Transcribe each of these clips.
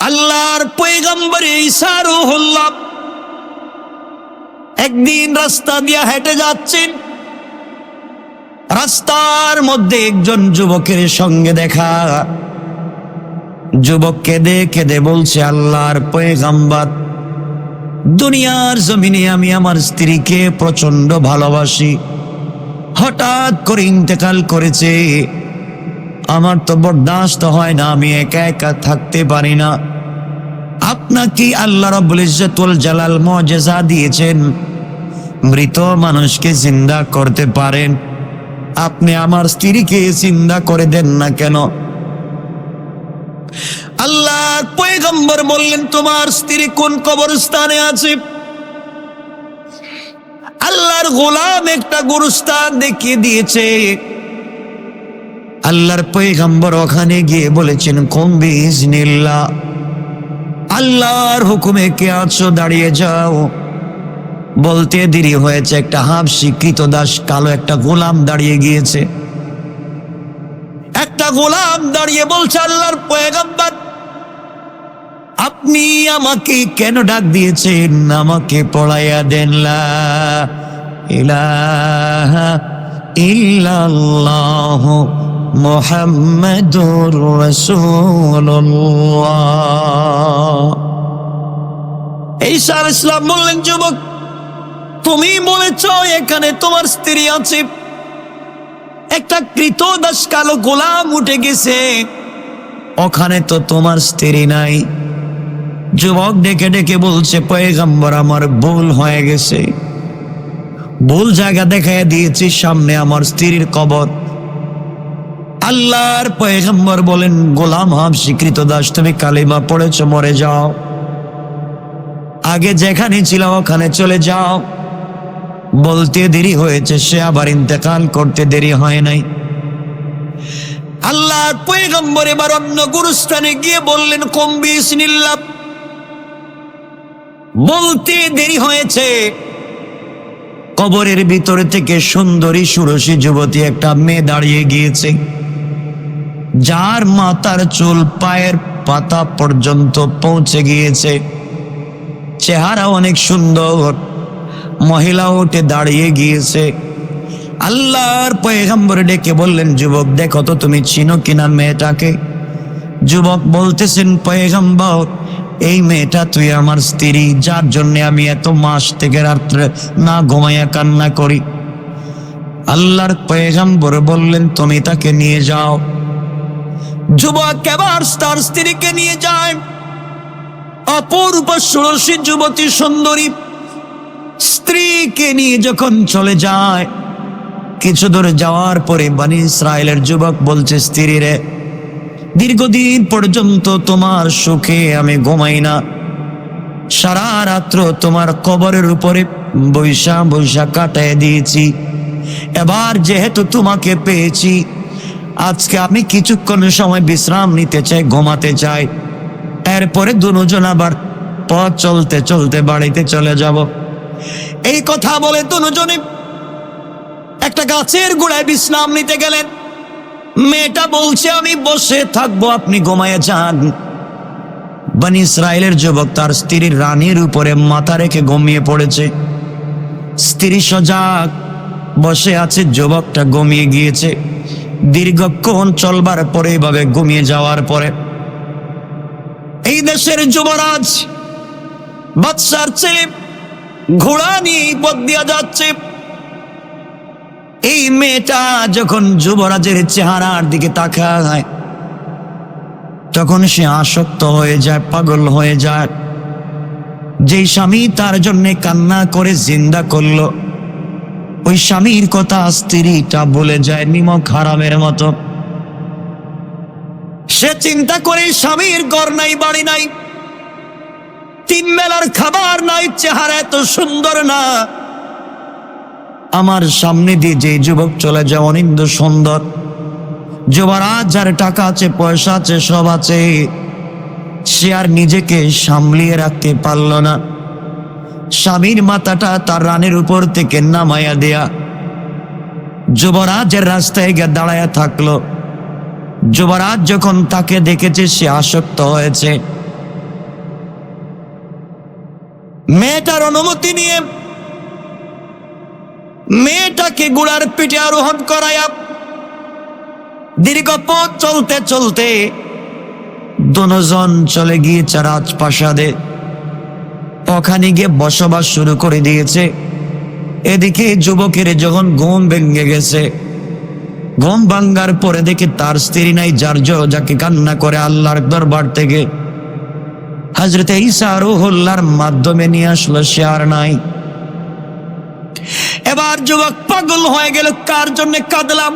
আল্লাহর পয়গম্বর ঈসা রূহুল্লাহ একদিন রাস্তা দিয়ে হেঁটে যাচ্ছেন। রাস্তার মধ্যে একজন যুবকের সঙ্গে দেখা। যুবক কেঁদে কেঁদে বলছে, আল্লাহর পয়গম্বর, দুনিয়ার জমিনে আমি আমার স্ত্রীকে প্রচন্ড ভালোবাসি, হঠাৎ করে ইন্তেকাল করেছে, আমার তো বরদাস্ত হয় না, আমি একা একা থাকতে পারি না। আপনাকে আল্লাহ রাব্বুল ইজ্জত ওয়াল জালাল মুজিজা দিয়েছেন, মৃত মানুষকে জিন্দা করতে পারেন, আপনি আমার স্ত্রীকে জিন্দা করে দেন না কেন? আল্লাহর পয়গম্বর বললেন, তোমার স্ত্রী কোন কবরস্থানে আছে? আল্লাহর গোলাম একটা গোরস্থান দেখিয়ে দিয়েছে। আল্লাহর পয়গম্বর ওখানে গিয়ে বলেছেন, কুম বিইজনিল্লাহ, আল্লাহর হুকুমে কে আছো দাঁড়িয়ে যাও। বলতে দেরি হয়েছে, একটা হাবশী কৃতদাস কালো একটা গোলাম দাঁড়িয়ে গিয়েছে। একটা গোলাম দাঁড়িয়ে বলছে, আল্লাহর পয়গম্বর, আপনি আমাকে কেন ডাক দিয়েছেন? আমাকে পড়াইয়া দেন, লা ইলাহা ইল্লাল্লাহ মুহাম্মাদুর রাসূলুল্লাহ। ঈসা আলাইহিস সালাম বললেন, যুবক, তুমি বলেছ এখানে তোমার স্ত্রী আছে, একটা কৃতদাস কালো গোলাম উঠে গেছে, ওখানে তো তোমার স্ত্রী নাই। যুবক ডেকে ডেকে বলছে, পয়গম্বর, আমার ভুল হয়ে গেছে, ভুল জায়গা দেখাইয়া দিয়েছি, সামনে আমার স্ত্রীর কবর। আল্লাহর পয়গম্বর বলেন, গোলাম হাবশী কৃতদাস, তুমি কালিমা পড়েছ, মরে যাও, আগে যেখানে ছিল ওখানে চলে যাও। বলতে দেরি হয়েছে, সে আবার ইন্তেকাল করতে দেরি হয় নাই। আল্লাহর পয়গম্বর এবার অন্য গুরুস্থানে গিয়ে বললেন, কুম বিইজনিল্লাহ, বলতে দেরি হয়েছে। কবরের ভিতর থেকে সুন্দরী সুরসী যুবতী একটা মেয়ে দাঁড়িয়ে গিয়েছে, যার মাথার চুল পায়ের পাতা পর্যন্ত পৌঁছে গিয়েছে, চেহারা অনেক সুন্দর। মহিলা উঠে দাঁড়িয়ে গিয়েছে। আল্লাহর পয়গম্বর ডেকে বললেন, যুবক, দেখো তো তুমি চিনো কিনা মেয়েটাকে? যুবক বলতেছেন, পয়গম্বর, এই মেয়েটা তুই আমার স্ত্রী, যার জন্য আমি এত মাস থেকে রাত্রে না ঘুমাইয়া কান্না করি। আল্লাহর পয়গম্বর বললেন, তুমি তাকে নিয়ে যাও। যুবক এবার তার স্ত্রীকে নিয়ে যায়। অপরূপ সুরসী যুবতী সুন্দরী স্ত্রীকে নিয়ে যখন চলে যায়, কিছু দূর যাওয়ার পরে বনী ইসরায়েলের যুবক বলছে, স্ত্রী রে, দীর্ঘদিন পর্যন্ত তোমার সুখে আমি ঘুমাই না, সারা রাত্র তোমার কবরের উপরে বৈশা বৈশা কাটায় দিয়েছি। এবার যেহেতু তোমাকে পেয়েছি, আজকে আমি কিছুক্ষণ সময় বিশ্রাম নিতে চাই, ঘুমাতে চাই, এরপরে দুজন আবার পথ চলতে চলতে বাড়িতে চলে যাব। এই কথা বলে দুজনে একটা গাছের গোড়ায় বিশ্রাম নিতে গেলেন। মেয়েটা বলছে, আমি বসে থাকবো, আপনি ঘুমায় যান। বনী ইসরায়েলের যুবক তার স্ত্রীর রানীর উপরে মাথা রেখে ঘুমিয়ে পড়েছে। স্ত্রী সজাগ বসে আছে, যুবকটা ঘুমিয়ে গিয়েছে। দীর্ঘক্ষণ চলবার পরে, এভাবে ঘুমিয়ে যাওয়ার পরে, এই দেশের যুবরাজ বাদশার ছেলে ঘোড়া নিয়ে পথ দিয়া যাচ্ছে। এই মেয়েটা যখন যুবরাজের চেহারার দিকে তাকায়, তখন সে আসক্ত হয়ে যায়, পাগল হয়ে যায়। যেই স্বামী তার জন্য কান্না করে জিন্দা করলো, ওই স্বামীর কথা স্ত্রীটা বলে যায় নিমক হারামের মতো। সে চিন্তা করে, স্বামীর ঘর নাই, বাড়ি নাই, তিন বেলার খাবার নাই, চেহারা এত সুন্দর না, আমার সামনে দিয়ে যে যুবক চলে যায় অনিন্দ সুন্দর, যুবরাজ যার টাকা আছে, পয়সা আছে, সব আছে, সে আর নিজেকে সামলিয়ে রাখতে পারল না। স্বামীর মাথাটা তার রানের উপর থেকে নামাইয়া দেয়া যুবরাজের রাস্তায় গিয়ে দাঁড়ায়া থাকলো। যুবরাজ যখন তাকে দেখেছে, সে আসক্ত হয়েছে, মেয়েটার অনুমতি নিয়ে মেয়েটাকে ঘোড়ার পিঠে আরোহণ করায়া দীর্ঘ পথ চলতে চলতে দুজন চলে গিয়েছে রাজপ্রাসাদে। ওখানে গিয়ে বসবাস শুরু করে দিয়েছে। এদিকে যুবকের যখন ঘুম ভেঙে গেছে, ঘুম ভাঙ্গার পরে দেখে তার স্ত্রী নাই, যাকে কান্না করে আল্লাহর দরবার থেকে হযরত ঈসা রূহুল্লাহর মাধ্যমে নিয়ে আসলো, সে আর নাই। এবার যুবক পাগল হয়ে গেল, কার জন্য কাঁদলাম,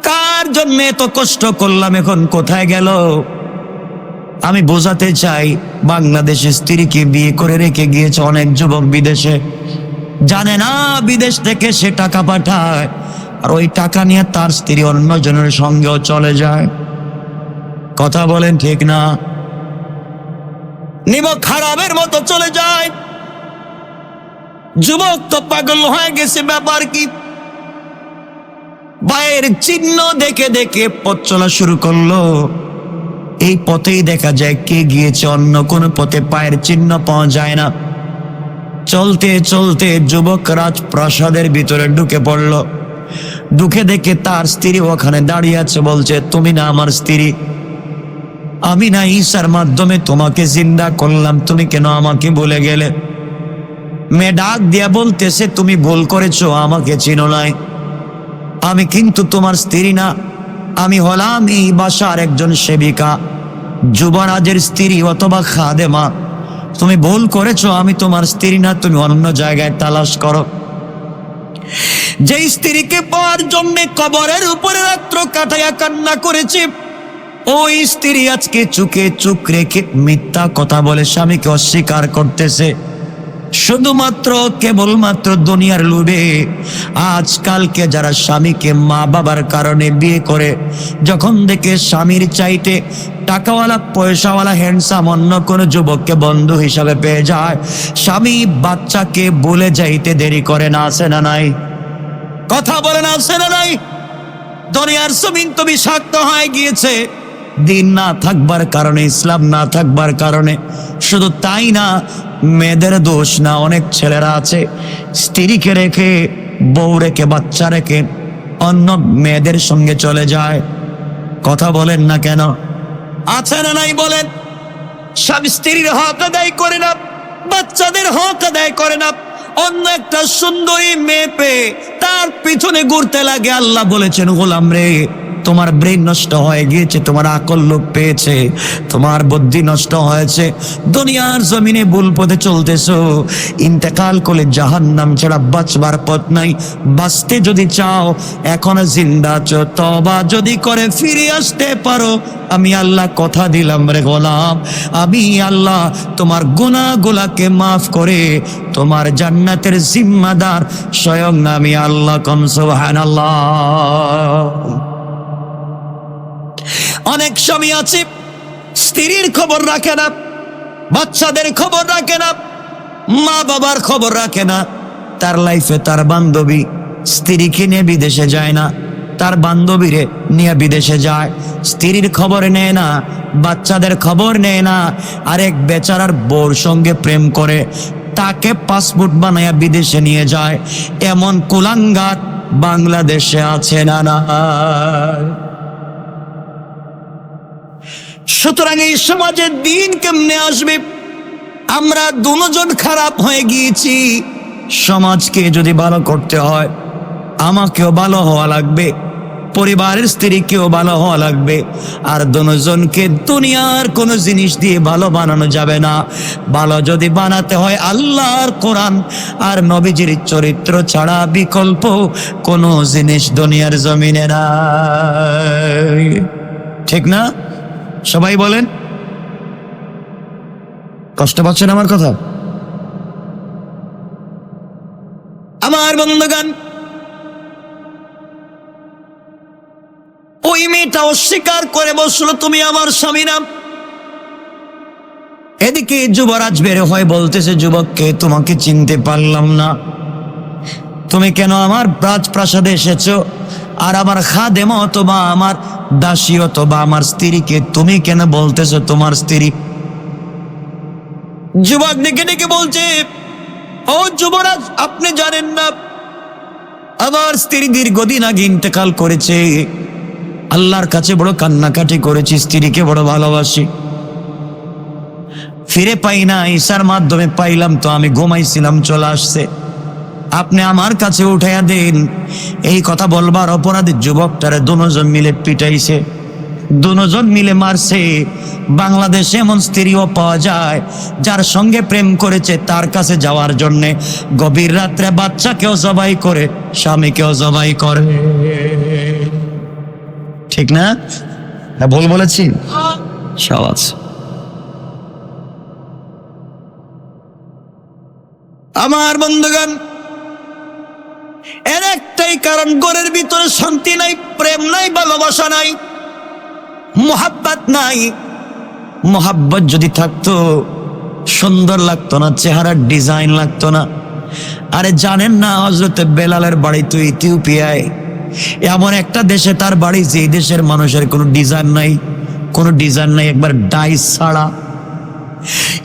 কার জন্য এত কষ্ট করলাম, এখন কোথায় গেল? আমি বোঝাতে চাই, বাংলাদেশে স্ত্রীকে বিয়ে করে রেখে গিয়েছে অনেক যুবক বিদেশে, জানে না বিদেশ থেকে সে টাকা পাঠায়, আর ওই টাকা নিয়ে তার স্ত্রী অন্যজনের সঙ্গেও চলে যায়। কথা বলেন ঠিক না? নিব খারাপের মতো চলে যায়। যুবক তো পাগল হয়ে গেছে, ব্যাপার কি? পায়ের চিহ্ন দেখে দেখে পথ চলা শুরু করলো। এই পথেই দেখা যায় কে গিয়েছে, অন্য কোন পথে পায়ের চিহ্ন পাওয়া যায় না। চলতে চলতে যুবক রাজপ্রাসাদের ভিতরে ঢুকে পড়ল। ঢুকে দেখে তার স্ত্রী ওখানে দাঁড়িয়ে আছে, বলছে, তুমি না আমার স্ত্রী? আমি না ঈসার মাধ্যমে তোমাকে জিন্দা করলাম, তুমি কেন আমাকে ভুলে গেলে? মেয়ে ডাক দিয়া বলতেছে, তুমি ভুল করেছো, আমাকে চিনো নাই। আমি কিন্তু তোমার স্ত্রী না, আমি হলাম এই বাসার একজন সেবিকা, যুবরাজের স্ত্রী অথবা খাদেমা। তুমি ভুল করেছো, আমি তোমার স্ত্রী না, তুমি অন্য জায়গায় তালাশ করো। যে স্ত্রীকে পাওয়ার জন্য কবরের উপরে রাত্র কাটাইয়া কান্না করেছে, ওই স্ত্রী আজকে চুকে চুক রেখে মিথ্যা কথা বলে স্বামীকে অস্বীকার করতেছে, শুধুমাত্র কেবলমাত্র দুনিয়ার লোভে। আজকালকে যারা স্বামীকে মা বাবার কারণে বিয়ে করে, যখন দেখে স্বামীর চাইতে টাকাওয়ালা পয়সাওয়ালা হ্যান্ডসাম অন্য কোনো যুবককে বন্ধু হিসাবে পেয়ে যায়, স্বামী বাচ্চাকে ভুলে যাইতে দেরি করে না, আছে না নাই? কথা বলে না, আছে না নাই? দুনিয়ার জমিন তো বিষাক্ত হয়ে গিয়েছে, দিন না থাকবার কারণে, ইসলাম না থাকবার কারণে। শুধু তাই না, মেয়েদের দোষ না, অনেক ছেলেরা আছে স্ত্রীকে রেখে, বউ রেখে, বাচ্চা রেখে অন্য মেয়েদের সঙ্গে চলে যায়। কথা বলেন না কেন? আছে না নাই বলেন? স্বামী স্ত্রীর হক আদায় করে না, বাচ্চাদের হক আদায় করে না, অন্য একটা সুন্দরী মেয়ে পেয়ে তার পিছনে ঘুরতে লাগে। আল্লাহ বলেছেন, গোলাম রে, তোমার ব্রেন নষ্ট হয়ে গিয়েছে, তোমার আকল লোপ পেয়েছে, তোমার বুদ্ধি নষ্ট হয়েছে, দুনিয়ার জমিনে ভুল পথে চলতেছো। ইন্তেকাল করলে জাহান্নাম ছাড়া বাঁচবার পথ নাই। বাঁচতে যদি চাও, এখন জিন্দা আছো, তওবা যদি করে ফিরে আসতে পারো, আমি আল্লাহ কথা দিলাম রে গোলাম, আমি আল্লাহ তোমার গুনাহগুলোকে মাফ করে তোমার জান্নাতের জিম্মাদার স্বয়ং আমি আল্লাহ। কম সুবহানাল্লাহ। অনেক স্বামী আছে স্ত্রীর খবর রাখে না, বাচ্চাদের খবর রাখে না, মা বাবার খবর রাখে না। তার লাইফে তার বান্ধবী স্ত্রীকে নিয়ে বিদেশে যায় না, তার বান্ধবীরে নিয়ে বিদেশে যায়, স্ত্রীর খবর নেয় না, বাচ্চাদের খবর নেয় না। আরেক বেচারার বউর সঙ্গে প্রেম করে তাকে পাসপোর্ট বানায়া বিদেশে নিয়ে যায়। এমন কুলাঙ্গার বাংলাদেশে আছে না? না। সুতরাং এই সমাজে দিন কেমনে আসবে? আমরা দুজন খারাপ হয়ে গিয়েছি। সমাজকে যদি ভালো করতে হয়, আমাকেও ভালো হওয়া লাগবে, পরিবারের স্ত্রীকেও ভালো হওয়া লাগবে। আর দুজনকে দুনিয়ার কোনো জিনিস দিয়ে ভালো বানানো যাবে না। ভালো যদি বানাতে হয়, আল্লাহর কোরআন আর নবীজির চরিত্র ছাড়া বিকল্প কোনো জিনিস দুনিয়ার জমিনে নাই। ঠিক না? সবাই বলেন। কষ্ট পাচ্ছেন আমার কথা? আমার বন্ধুগণ, ওই মেয়েটা অস্বীকার করে বসলো, তুমি আমার স্বামী না। এদিকে যুবরাজ বের হয়ে বলতেছে যুবককে, তোমাকে চিনতে পারলাম না, তুমি কেন আমার রাজপ্রাসাদে এসেছো? আর আমার খাদেমা অথবা আমার দাসী অথবা আমার স্ত্রীকে তুমি কেন বলতেছো তোমার স্ত্রী? যুবক ডেকে ডেকে বলছে, ও যুবরাজ, আপনি জানেন না আমার স্ত্রী দীর্ঘদিন আগে ইন্তেকাল করেছে। আল্লাহর কাছে বড় কান্নাকাটি করেছি, স্ত্রীকে বড় ভালোবাসি, ফিরে পাই না। ঈশার মাধ্যমে পাইলাম, তো আমি ঘুমাইছিলাম, চলে আসছে, আপনি আমার কাছে উঠাইয়া দেন। এই কথা বলবার অপরাধে যুবকটারে দুজন মিলে পিটাইছে, দুজন মিলে মারছে। বাংলাদেশে এমন স্ত্রীও পাওয়া যায় যার সঙ্গে প্রেম করেছে, তার কাছে যাওয়ার জন্যে গভীর রাত্রে বাচ্চাকেও জবাই করে, স্বামীকেও জবাই করে। ঠিক না? ভুল বলেছি? সওয়াজ। আমার বন্ধুগণ, এর একটাই কারণ, ঘরের ভিতরে শান্তি নাই, প্রেম নাই, ভালোবাসা নাই, মোহাব্বত নাই। মোহাব্বত যদি থাকতো সুন্দর লাগতো না, চেহারার ডিজাইন লাগতো না। আরে জানেন না, হযরত বেলালের বাড়ি তো ইথিওপিয়ায়, এমন একটা দেশে তার বাড়ি যে দেশের মানুষের কোনো ডিজাইন নাই, কোনো ডিজাইন নাই, একবার ডাইস ছাড়া।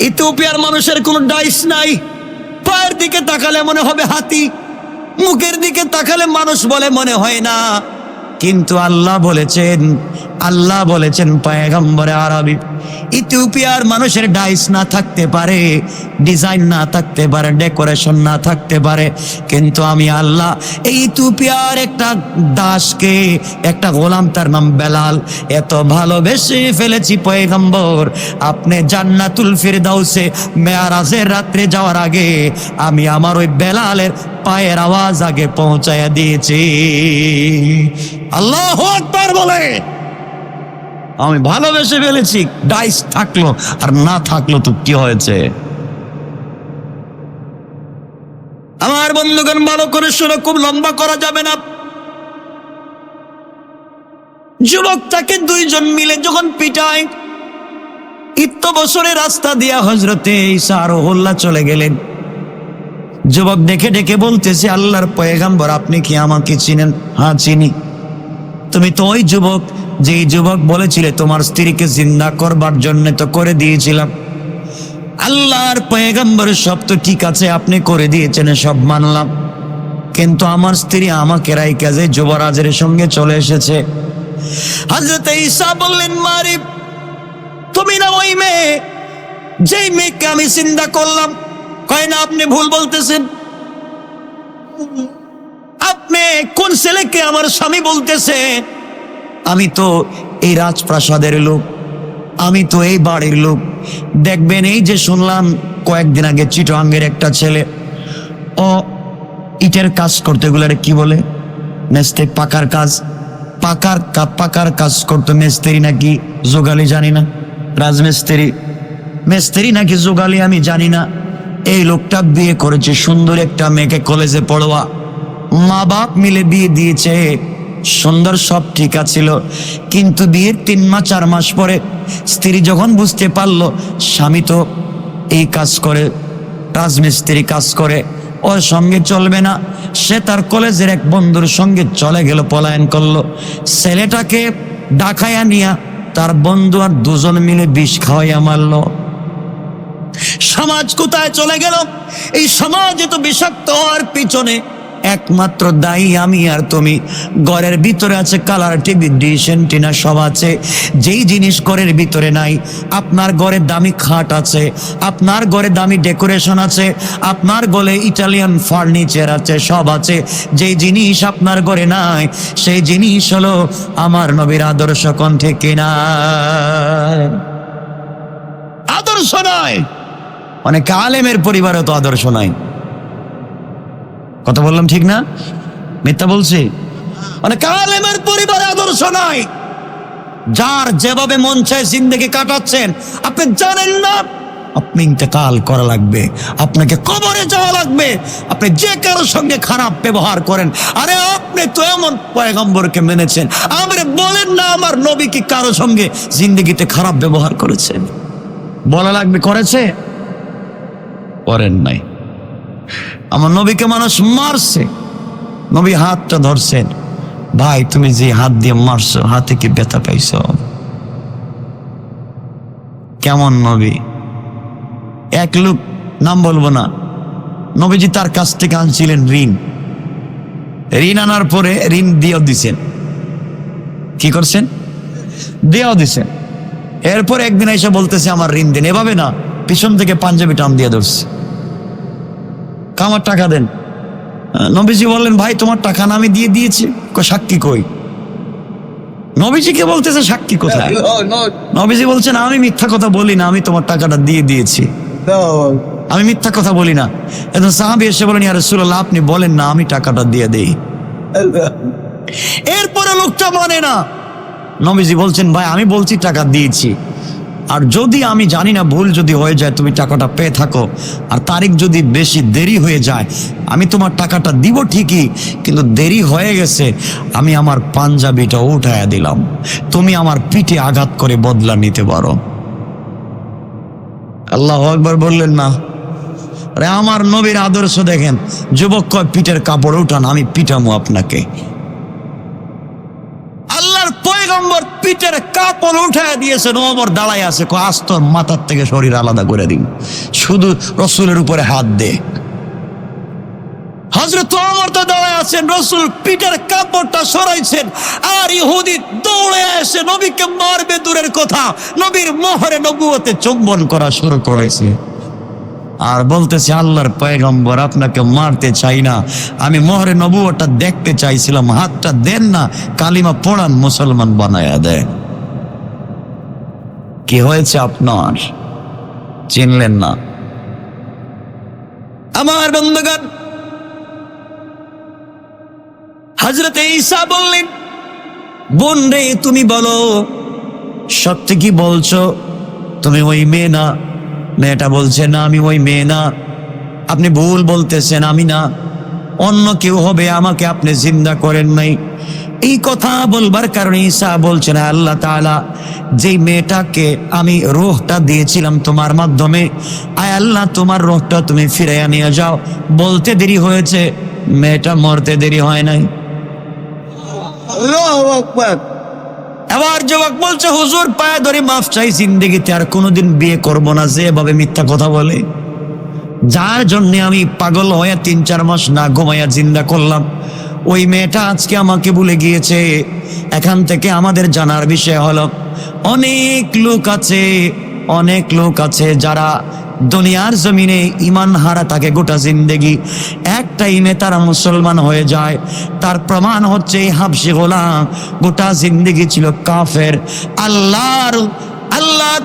ইথিওপিয়ার মানুষের কোনো ডাইস নাই, পায়ের দিকে তাকালে মনে হবে হাতি, মুখের দিকে তাকালে মানুষ বলে মনে হয় না। কিন্তু আল্লাহ বলেছেন পয়গম্বরে আরবি, ইথিওপিয়ার মানুষের ডাইস না থাকতে পারে, ডিজাইন না থাকতে পারে, ডেকোরেশন না থাকতে পারে, কিন্তু আমি আল্লাহ এই ইথিওপিয়ার একটা দাসকে, একটা গোলাম, তার নাম বেলাল, এত ভালোবেসে ফেলেছি পয়গম্বর, আপনি জান্নাতুল ফিরদাউসে মেরাজের রাত্রে যাওয়ার আগে আমি আমার ওই বেলালের পায়ের আওয়াজ আগে পৌঁছায়া দিয়েছি। আল্লাহু আকবার বলে, আমি ভালোবেসে ফেলেছি। ডাইস থাকলো আর না থাকলো তো কি হয়েছে? আমার বন্ধুগণ, ভালো করে শুনে, খুব লম্বা করা যাবে না। যুবকটাকে দুইজন মিলে যখন পিটায়, বছরের রাস্তা দিয়া হযরতে ঈসা আর রুহুল্লাহ চলে গেলেন। যুবক ডেকে ডেকে বলতেছে, আল্লাহর পয়গম্বর, আপনি কি আমাকে চিনেন? হ্যাঁ চিনি। তুমি তো ওই যুবক, যেই যুবক বলেছিলে তোমার স্ত্রীকে জিন্দা করবার জন্য, তো করে দিয়েছিলাম। আল্লাহর পয়গম্বর, সব তো ঠিক আছে, আপনি করে দিয়েছেন, সব মানলাম, কিন্তু আমার স্ত্রী আমাকে রাইখা যে যুবরাজের সঙ্গে চলে এসেছে। হযরত ঈসা বললেন, মারি, তুমি না ওই মেয়ে, যেই মেয়েকে আমি জিন্দা করলাম? কয় না, আপনি ভুল বলতেছেন। আপনি কোন ছেলেকে আমার স্বামী বলতেছে? আমি তো এই রাজপ্রাসাদের লোক, আমি তো এই বাড়ির লোক। দেখবেন, এই যে শুনলাম কয়েকদিন আগে চিটাগাংয়ের একটা ছেলে, ও ইটের কাজ করতে, এগুলার কি বলে, মেস্তে, পাকার কাজ, পাকার কাজ করতো। মেস্ত্রি নাকি জোগালি জানি না, রাজমিস্ত্রি, মেস্ত্রি নাকি জোগালি আমি জানি না। এই লোকটা বিয়ে করেছে সুন্দর একটা মেয়েকে, কলেজে পড়োয়া, মা বাপ মিলে বিয়ে দিয়েছে, সুন্দর, সব ঠিক আছিল। কিন্তু বিয়ের 3 মাস 4 মাস পরে স্ত্রী যখন বুঝতে পারলো স্বামী তো এই কাজ করে, রাজমিস্ত্রি কাজ করে, ওর সঙ্গে চলবে না, সে তার কলেজের এক বন্ধুর সঙ্গে চলে গেল, পলায়ন করলো। ছেলেটাকে ডাকাইয়া নিয়া তার বন্ধু আর দুজন মিলে বিষ খাওয়াইয়া মারলো। সমাজ কোথায় চলে গেল? এই সমাজ এত বিষাক্ত হওয়ার পিছনে একমাত্র দায়ী আমি আর তুমি। ঘরের ভিতরে আছে কালার টিভি, ডিশ এন্টিনা, সব আছে, যেই জিনিস ঘরের ভিতরে নাই। আপনার ঘরে দামি খাট আছে, আপনার ঘরে দামি ডেকোরেশন আছে, আপনার ঘরে ইটালিয়ান ফার্নিচার আছে, সব আছে। যেই জিনিস আপনার ঘরে নাই, সেই জিনিস হলো আমার নবীর আদর্শ। কোন ঠিক কিনা? আদর্শ নয়। অনেক আলেমের পরিবারে তো আদর্শ নাই। কথা বললাম ঠিক না? মিথ্যা বলছি? অনেক আলেমের পরিবারে আদর্শ নাই। যার যেভাবে মন চায় জিন্দেগি কাটাচ্ছেন। আপনি জানেন না আপনি ইন্তেকাল করা লাগবে, আপনাকে কবরে যাওয়া লাগবে। আপনি যে কারোর সঙ্গে খারাপ ব্যবহার করেন, আরে আপনি তো এমন পয়গম্বরকে মেনেছেন, আমারে বলেন না আমার নবী কি কারোর সঙ্গে জিন্দেগিতে খারাপ ব্যবহার করেছেন? বলা লাগবে করেছে? করেন নাই। আমার নবীকে মানুষ মারছে, নবী হাতটা ধরছেন, ভাই তুমি যে হাত দিয়ে মারছো, হাতে কি ব্যথা পাইছো? কেমন নবী? এক লোক, নাম বলবো না, নবীজি তার কাছ থেকে আনছিলেন ঋণ। ঋণ আনার পরে ঋণ দিয়েও দিছেন। কি করছেন? দিয়েও দিছেন। এরপর একদিন এসে বলতেছে আমার ঋণ দেন। এভাবে না, পিছন থেকে পাঞ্জাবি টান দিয়ে ধরছে, আমার টাকা দেন। নবীজি বললেন, ভাই তোমার টাকা না আমি দিয়ে দিয়েছি। সাক্ষী কই? নবীজিকে বলতেছে সাক্ষী কোথায়? নবীজি বলছেন, আমি মিথ্যা কথা বলি না, আমি তোমার টাকাটা দিয়ে দিয়েছি, আমি মিথ্যা কথা বলি না। এখন সাহাবী এসে বলেন, ইয়া রাসূলুল্লাহ আপনি বলেন না, আমি টাকাটা দিয়ে দেই। এরপরে লোকটা মানে না। নবীজি বলছেন, ভাই আমি বলছি টাকা দিয়েছি, আর যদি আমি জানি না ভুল যদি হয়ে যায়, তুমি টাকাটা পেয়ে থাকো, আর তারিখ যদি বেশি দেরি হয়ে যায়, আমি তোমার টাকাটা দিব ঠিকই, কিন্তু দেরি হয়ে গেছে, আমি আমার পাঞ্জাবিটা উঠায়া দিলাম, তুমি আমার পিঠে আঘাত করে বদলা নিতে পারো। আল্লাহু আকবার বললেন না? আরে আমার নবীর আদর্শ দেখেন, যুবক কয় পিঠের কাপড় উঠান, আমি পিটামো আপনাকে। আল্লাহর পয়গম্বর পিঠের কাপড় উঠায় দিয়েছেন, ওমর দাঁড়ায় আছে, আস্তর মাথার থেকে শরীর আলাদা করে দিন, শুধু রসুলের উপরে হাত দে। হযরত ওমর তো দাঁড়ায় আছেন, রসুল পিঠের কাপড়টা সরাইছেন, আর ইহুদি দৌড়ে এসে নবীকে মারবে দূরের কথা, নবীর মোহরে নবুয়তে চুম্বন করা শুরু করেছে। আর বলতেছে, আল্লাহর পয়গম্বর আপনাকে মারতে চাই না, আমি মোহরে নবুয়তটা দেখতে চাইছিলাম, হাতটা দেন না, কালিমা পড়ান, মুসলমান বানায়া দেন। কি হয়েছে আপনার? চিনলেন না? আমার বন্ধুগণ, হযরত ঈসা বললেন, বোন রে তুমি বলো সত্যি কি বলছো, তুমি ওই মেয়ে না? মেয়েটা বলছে, না আমি ওই মেয়ে না, আপনি ভুল বলতেছেন, আমি না, অন্য কেউ হবে, আমাকে আপনি জিন্দা করেন নাই। এই কথা বলবার কারণে ঈসা বলছেন, আল্লাহ তাআলা যেই মেয়েটাকে আমি রূহটা দিয়েছিলাম তোমার মাধ্যমে, আয় আল্লাহ তোমার রূহটা তুমি ফিরাইয়া নিয়ে যাও। বলতে দেরি হয়েছে, মেয়েটা মরতে দেরি হয় নাই। আল্লাহু আকবার। এবার যুবক বলছে, হুজুর পায়ে ধরে মাফ চাই, জিন্দেগিতে আর কোনোদিন বিয়ে করব না, যে এভাবে মিথ্যা কথা বলে, যার জন্য আমি পাগল হয়ে 3-4 মাস না ঘুমাইয়া জিন্দা করলাম, ওই মেয়েটা আজকে আমাকে ভুলে গিয়েছে। এখান থেকে আমাদের জানার বিষয় হলো, অনেক লোক আছে যারা দুনিয়ার জমিনে ইমান হারা থাকে গোটা জিন্দেগি, এক টাইমে তারা মুসলমান হয়ে যায়। তার প্রমাণ হচ্ছে এই হাবশী গোলাম গোটা জিন্দেগি ছিল কাফের। আল্লাহর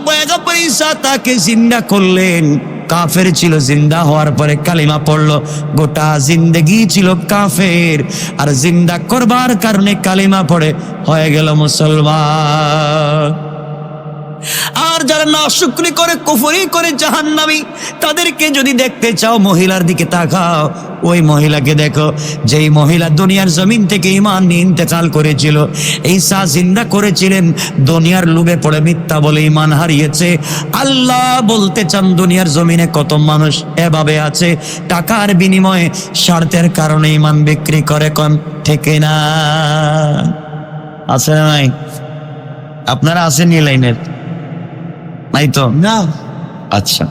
পয়গম্বর ঈসা তাকে জিন্দা করলেন, কাফের ছিল, জিন্দা হওয়ার পরে কালিমা পড়লো, গোটা জিন্দেগি ছিল কাফের, আর জিন্দা করবার কারণে কালিমা পড়ে হয়ে গেল মুসলমান। আর যারা নাশুকরি করে, কুফরি করে, জাহান্নামী, তাদেরকে যদি দেখতে চাও, মহিলার দিকে তাকাও, ওই মহিলাকে দেখো যেই মহিলা দুনিয়ার জমিন থেকে ঈমান নিয়ে ইন্তেকাল করেছিল। ঈসা জিন্দা করেছিলেন, দুনিয়ার লোভে পড়ে মিথ্যা বলে ঈমান হারিয়েছে। আল্লাহ বলতে চান, দুনিয়ার জমিনে কত মানুষ এভাবে আছে, টাকার বিনিময়ে স্বার্থের কারণে ঈমান বিক্রি করে, কোন থেকে না? আছে না নাই? আপনারা আছেন এই লাইনের? নাই তো না। আচ্ছা,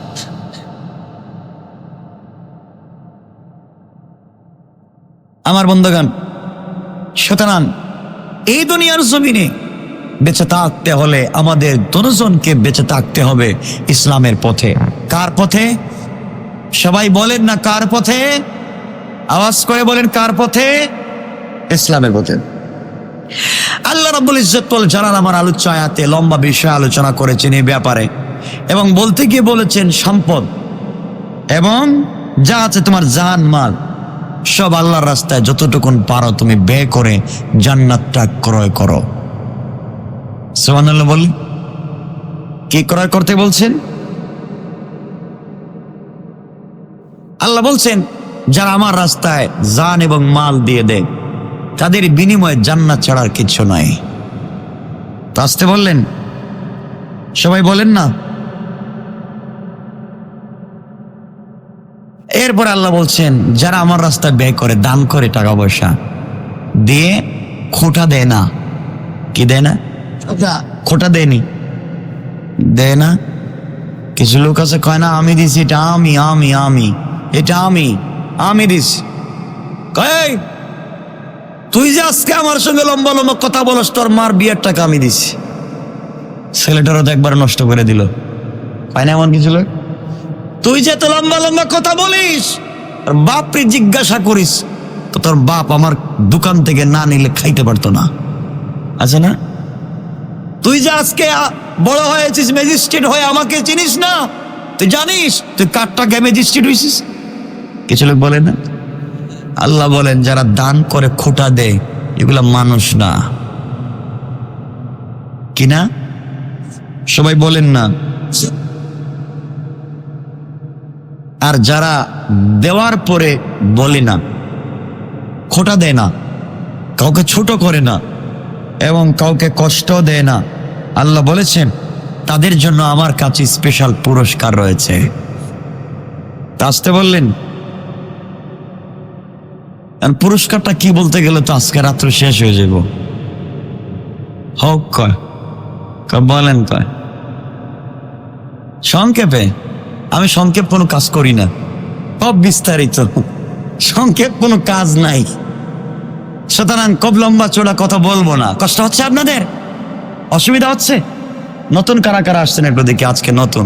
আমার বন্ধুগণ, সুতরাং এই দুনিয়ার জমিনে বেঁচে থাকতে হলে আমাদের দুজনকে বেঁচে থাকতে হবে ইসলামের পথে। কার পথে? সবাই বলেন না কার পথে? আওয়াজ করে বলেন, কার পথে? ইসলামের পথে। আল্লাহ রাব্বুল ইজ্জত ওয়াল জালাল আমার আলোচ্য আয়াতে লম্বা বিষয় আলোচনা করেছেন এই ব্যাপারে, এবং বলতে গিয়ে বলেছেন সম্পদ এবং যা আছে তোমার জান মাল সব আল্লাহর রাস্তায় যতটুকুন পারো তুমি ব্যয় করে জান্নাতটা ক্রয় করো। সুবহানাল্লাহ বলি। কি ক্রয় করতে বলছেন? আল্লাহ বলছেন, যারা আমার রাস্তায় জান এবং মাল দিয়ে দেয়, তাদের বিনিময়ে জান্নাত ছাড়ার কিছু নাই। তো আসতে বললেন, সবাই বলেন না। এরপর আল্লাহ বলছেন, যারা আমার রাস্তায় ব্যয় করে, দান করে, টাকা পয়সা দিয়ে, খোটা দেয় না। কি দেয় না? খোটা দেয়নি, দেয় না, কিছু লোক আছে কয় না আমি দিছি, এটা আমি আমি আমি এটা আমি দিছি। কয় তুই যে আজকে আমার সঙ্গে লম্বা লম্বা কথা বলস, তোর মার বিয়ের টাকা আমি দিছি। ছেলেটারও তো একবার নষ্ট করে দিল। পায় না এমন কিছু লোক? তুই যে তো লম্বা লম্বা কথা বলিস, আর বাপরে জিজ্ঞাসা করিস, তো তোর বাপ আমার দোকান থেকে না নিলে খাইতে পারতো না, আছে না? তুই যে আজকে বড় হয়েছিস, ম্যাজিস্ট্রেট হয়ে আমাকে চিনিস না, তুই জানিস তুই কার টাকায় ম্যাজিস্ট্রেট হয়েছিস? কিছু লোক বলে না। আল্লাহ বলেন যারা দান করে খোটা দেয় এগুলা মানুষ না, কি না? সবাই বলেন না। আর যারা দেওয়ার পরে বলে না, খোটা দেয় না, কাউকে ছোট করে না এবং কাউকে কষ্ট দেয় না, আল্লাহ বলেছেন তাদের জন্য আমার কাছে স্পেশাল পুরস্কার রয়েছে। আসতে বললেন, আর পুরস্কারটা কি বলতে গেলে তো আজকে রাত্র শেষ হয়ে যাব। হোক কয় বলেন, কয় সংক্ষেপে। আমি সংক্ষেপ কোনো কাজ করি না, সব বিস্তারিত। সংক্ষেপ কোনো কাজ নাই, সুতরাং খুব লম্বা চোড়া কথা বলবো না। কষ্ট হচ্ছে আপনাদের? অসুবিধা হচ্ছে? নতুন কারা কারা আসছেন একটু দেখি আজকে নতুন?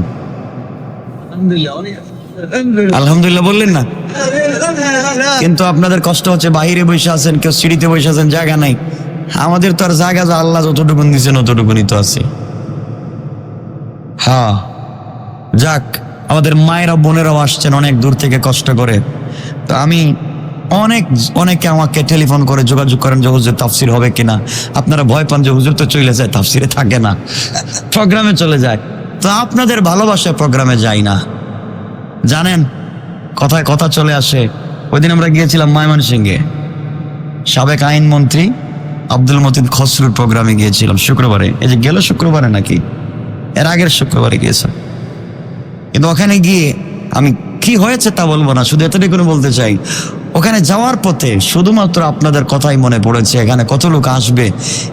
আলহামদুলিল্লাহ বললেন না? কিন্তু আপনাদের কষ্ট হচ্ছে, বাহিরে বসে আছেন, কেউ সিঁড়িতে বসে আছেন, জায়গা নাই। আমাদের তো আর জায়গা, যা আল্লাহ যতটুকুন দিচ্ছেন অতটুকুনই তো আছে। হ্যাঁ, যাক, আমাদের মায়েরা বোনেরাও আসছেন অনেক দূর থেকে কষ্ট করে। তো আমি অনেকে আমাকে টেলিফোন করে যোগাযোগ করেন যে হুজুর তাফসির হবে কিনা। আপনারা ভয় পান যে হুজুর তো চলে যায়, তাফসিরে থাকে না, প্রোগ্রামে চলে যায়। তো আপনাদের ভালোবাসায় প্রোগ্রামে যাই না, জানেন, কথায় কথা চলে আসে। ওই দিন আমরা গিয়েছিলাম ময়মনসিংহে, সাবেক আইনমন্ত্রী আব্দুল মতিন খসরুর প্রোগ্রামে গিয়েছিলাম শুক্রবারে। এই যে গেল শুক্রবারে নাকি এর আগের শুক্রবারে গিয়েছে। কিন্তু ওখানে গিয়ে আমি কি হয়েছে তা বলবো না, শুধু এতটুকু বলতে চাই, ওখানে যাওয়ার পথে শুধুমাত্র আপনাদের কথাই মনে পড়েছে। এখানে কত লোক আসবে,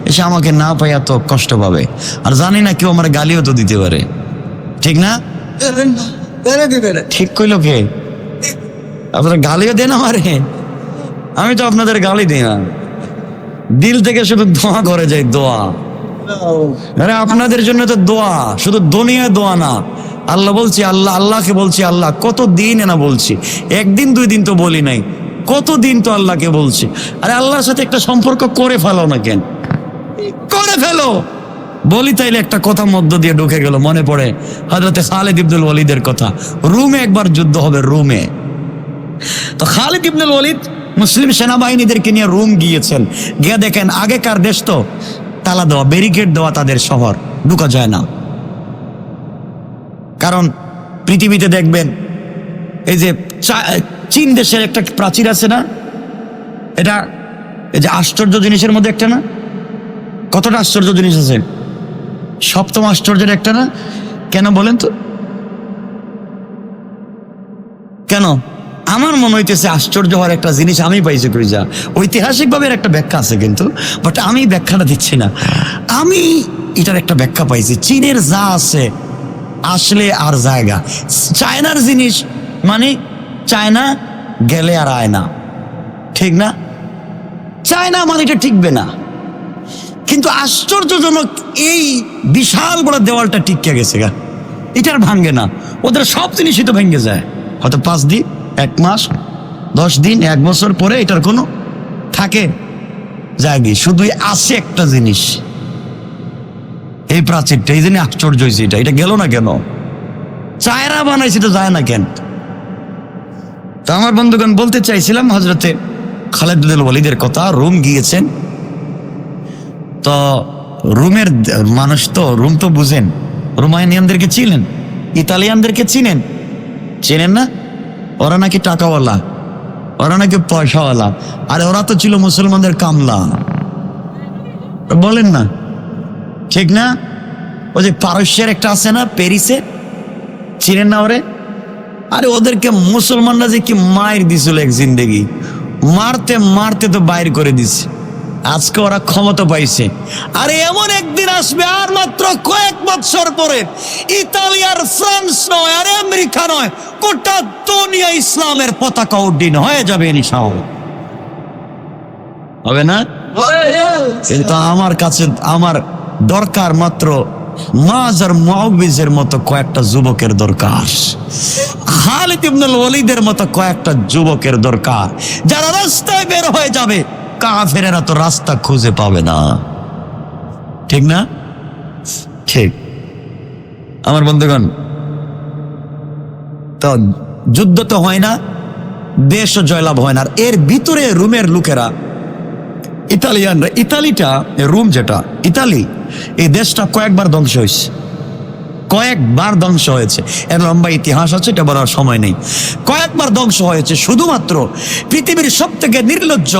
এসে আমাকে না পাই এত কষ্ট পাবে, আর জানি না কেউ আমার গালিও তো দিতে পারে, ঠিক না? ঠিক কইল কে? আপনারা গালিও দেন আমারে? আমি তো আপনাদের গালি দিই না, দিল থেকে শুধু দোয়া করে যাই, দোয়া। আরে আপনাদের জন্য তো দোয়া, শুধু দুনিয়ায় দোয়া না। আল্লাহ বলছি, আল্লাহকে বলছি, আল্লাহ কত দিন না বলছি, একদিন দুই দিন তো বলি নাই, কতদিন তো আল্লাহকে বলছি। আরে আল্লাহর সাথে একটা সম্পর্ক করে ফেলো না, কেন করে ফেলো? বলি তাইলে একটা কথা মধ্য দিয়ে ঢুকে গেল, মনে পড়ে হযরতে খালিদ ইবনুল ওয়ালিদের কথা। রুমে একবার যুদ্ধ হবে, রুমে। তো খালিদ ইবনুল ওয়ালিদ মুসলিম সেনাবাহিনীদেরকে নিয়ে রুম গিয়েছেন। গিয়ে দেখেন আগেকার দেশ তো তালা দেওয়া, ব্যারিকেড দেওয়া, তাদের শহর ঢুকা যায় না। কারণ পৃথিবীতে দেখবেন এই যে চীন দেশের একটা প্রাচীর আছে না, এটা এই যে আশ্চর্য জিনিসের মধ্যে একটা না? কতটা আশ্চর্য জিনিস আছে, সপ্তম আশ্চর্যের একটা না? কেন বলেন তো, কেন? আমার মনে হইতেছে আশ্চর্য হওয়ার একটা জিনিস আমি পাইছি কই, যা ঐতিহাসিক ভাবে একটা ব্যাখ্যা আছে, কিন্তু বাট আমি ব্যাখ্যাটা দিচ্ছি না। আমি এটার একটা ব্যাখ্যা পাইছি, চীনের যা আছে আসলে আর জায়গা, চায়নার জিনিস মানে চায়না গেলে আর আয় না, ঠিক না? চায়না মানে এটা টিকবে না, কিন্তু আশ্চর্যজনক এই বিশাল বড় দেওয়ালটা টিকে গেছে গা, এটার ভাঙ্গে না। ওদের সব জিনিসই তো ভেঙে যায়, হয়তো 5 দিন, 1 মাস, 10 দিন, 1 বছর পরে এটার কোনো থাকে জায়গা, শুধুই আসে একটা জিনিস, এই প্রাচীরটা। এই জন্য আশ্চর্য হয়েছে, এটা গেল না কেন? চায়না বানাইছে তো যায় না কেন? তো আমার বন্ধুগণ বলতে চাইছিলাম হযরতে খালিদ ইবনুল ওয়ালিদের কথা। রুম গিয়েছেন, তো রুমের মানুষ তো, রুম তো বুঝেন, রোমানিয়ানদেরকে চিনেন, ইতালিয়ানদেরকে চিনেন, চেনেন না? ওরা নাকি টাকাওয়ালা, ওরা নাকি পয়সাওয়ালা, আর ওরা তো ছিল মুসলমানদের কামলা, বলেন না, ঠিক না? ওই যে পারস্যের একটা আছে না, প্যারিসে, চিনেন না ওরে? আরে ওদেরকে মুসলমানরা যে কি মায়ের দিছিল এক জিন্দেগি, মারতে মারতে তো বাইর করে দিছে। আজকে ওরা ক্ষমতা পাইছে। আরে এমন একদিন আসবে আর মাত্র কয়েক বছর পরে ইতালি আর ফ্রান্স নয় আর আমেরিকা নয়, গোটা দুনিয়া ইসলামের পতাকা উড্ডীন হয়ে যাবে ইনশাআল্লাহ। হবে না? কিন্তু আমার কাছে আমার দরকার মাত্র মুআয আর মুআউযের মতো কয়েকটা যুবকের দরকার, খালিদ ইবনুল ওয়ালিদের মতো কয়েকটা যুবকের দরকার, যারা রাস্তায় বের হয়ে যাবে কাফেরেরা তো রাস্তা খুঁজে পাবে না। ঠিক না? ঠিক। আমার বন্ধুগণ, তো যুদ্ধ তো হয় না, দেশও জয়লাভ হয় না। আর এর ভিতরে রোমের লোকেরা, ইতালিয়ানরা, ইতালিটা রোম যেটা ইতালি, এই দেশটা কয়েকবার ধ্বংস হয়েছে, কয়েকবার ধ্বংস হয়েছে। এর লম্বা ইতিহাস আছে, এটা বলার সময় নেই। কয়েকবার ধ্বংস হয়েছে শুধুমাত্র পৃথিবীর সব থেকে নির্লজ্জ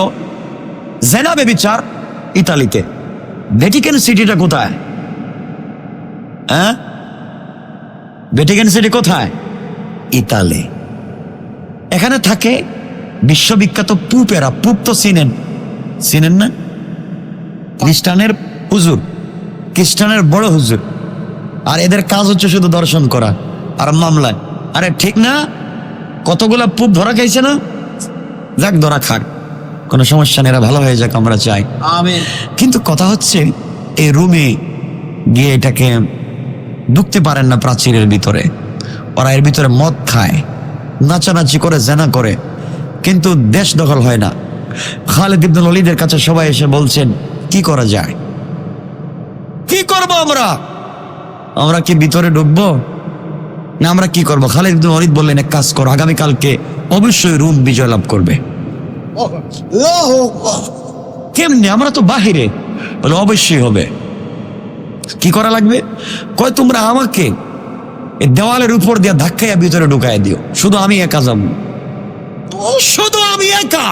জেনা ব্যভিচার ইতালিতে। ভ্যাটিকান সিটিটা কোথায়? হ্যাঁ, ভ্যাটিকান সিটি কোথায়? ইতালি। এখানে থাকে বিশ্ববিখ্যাত পুপেরা। পুপ তো চিনেন না? খ্রিস্টানের হুজুর, খ্রিস্টানের বড় হুজুর। আর এদের কাজ হচ্ছে শুধু দর্শন করা আর মামলায়। আরে ঠিক না? কতগুলা পুপ ধরা খাইছে না? যাক, ধরা খাক, কোনো সমস্যা নেই, এরা ভালো হয়ে যাক, আমরা চাই। কিন্তু কথা হচ্ছে এই রুমে গিয়ে এটাকে ঢুকতে পারেন না প্রাচীরের ভিতরে। ওরা এর ভিতরে মদ খায়, নাচানাচি করে, জেনা করে, কিন্তু দেশ দখল হয় না। খালিদ ইবনুল ওয়ালিদের কাছে সবাই এসে বলছেন, কি করা যায়, কি করব আমরা কি ভিতরে ঢুকবো না আমরা কি করবো? খালিদ ইবনুল ওয়ালিদ বললেন, এক কাজ করো, আগামীকালকে অবশ্যই রোম বিজয় লাভ করবে। কেমনে? আমরা তো বাহিরে। বলে অবশ্যই হবে। কি করা লাগবে? কয়, তোমরা আমাকে এই দেওয়ালের উপর দিয়ে ধাক্কাইয়া ভিতরে ঢুকাই দিও, শুধু আমি একা যাবো, শুধু আমি একা,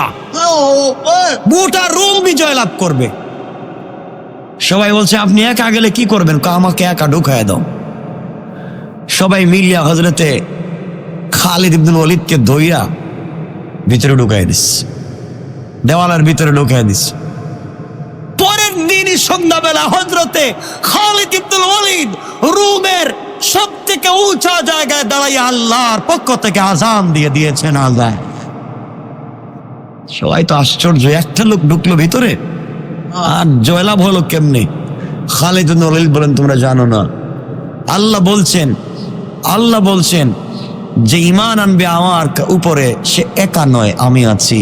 গোটা রোম বিজয় লাভ করবে। সবাই বলছে, আপনি একা গেলে কি করবেন? আমাকে একা ঢুকায় দাও। সবাই মিলিয়া হযরতে খালিদ ইবনুল ওয়ালিদকে ধইরা ভিতরে ঢুকাই দিস, দেওয়ালের ভিতরে ঢুকাই দিস। পরের দিনই সন্ধ্যাবেলা হযরতে খালিদ ইবনুল ওয়ালিদ রোমের সব থেকে উঁচা জায়গায় দাঁড়াইয়া আল্লাহর পক্ষ থেকে আযান দিয়ে দিয়েছেন। আল্লাহ, সবাই তো আশ্চর্য, একটা লোক ঢুকলো ভিতরে আর জয়লাভ হলো কেমনে? খালিদ ইবনুল ওয়ালিদ বলেন, তোমরা জানো না, আল্লাহ বলছেন যে ঈমান আনবে আমার উপরে সে একা নয়, আমি আছি।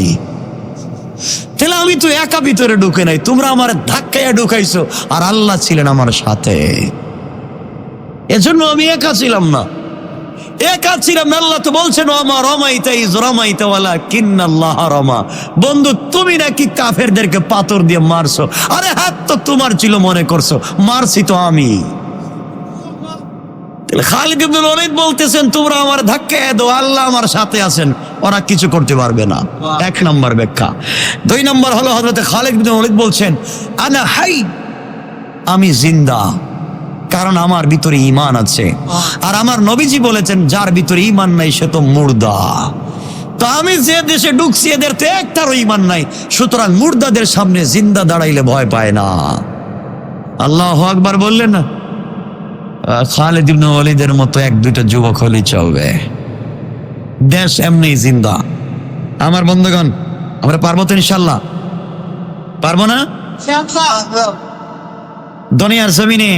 তাহলে আমি তো একা ভিতরে ঢুকে নাই, তোমরা আমার ধাক্কাইয়া ঢুকাইছো, আর আল্লাহ ছিলেন আমার সাথে। এজন্য আমি একা ছিলাম না, আল্লাহ তো বলছেন, আমার রমাইতা ইজ রমাইতা ওয়ালাকিন্নাল্লাহ রমা। বন্ধু, তুমি নাকি কাফেরদেরকে পাথর দিয়ে মারছো, আরে হাত তো তোমার ছিল, মনে করছো, মারছি তো আমি। খালিদ ইবনুল ওয়ালিদ বলতেছেন, তোমরা আমার ধাক্কায় দাও, আল্লাহ আমার সাথে আছেন, ওরা কিছু করতে পারবে না। এক নম্বর ব্যাখ্যা। দুই নম্বর হলো, হযরতে খালিদ ইবনুল ওয়ালিদ বলছেন, আনা হাই, আমি জিন্দা, কারণ আমার ভিতরে ঈমান আছে। আর আমার নবীজি বলেছেন, যার ভিতরে ঈমান নাই সে তো মুর্দা। তো আমি যে দেশে ঢুকছি এদের তো একটারও ঈমান নাই, সুতরাং মুর্দাদের সামনে জিন্দা দাঁড়াইলে ভয় পায় না। আল্লাহু আকবার বললেন না? খালিদ ইবনুল ওয়ালিদের মতো এক দুইটা যুবক হলেই চলবে, দেশ এমনি জিন্দা। আমার বন্ধুগণ, আমরা পারবো তো ইনশাল্লাহ? পারবো না? দুনিয়ার জমিনে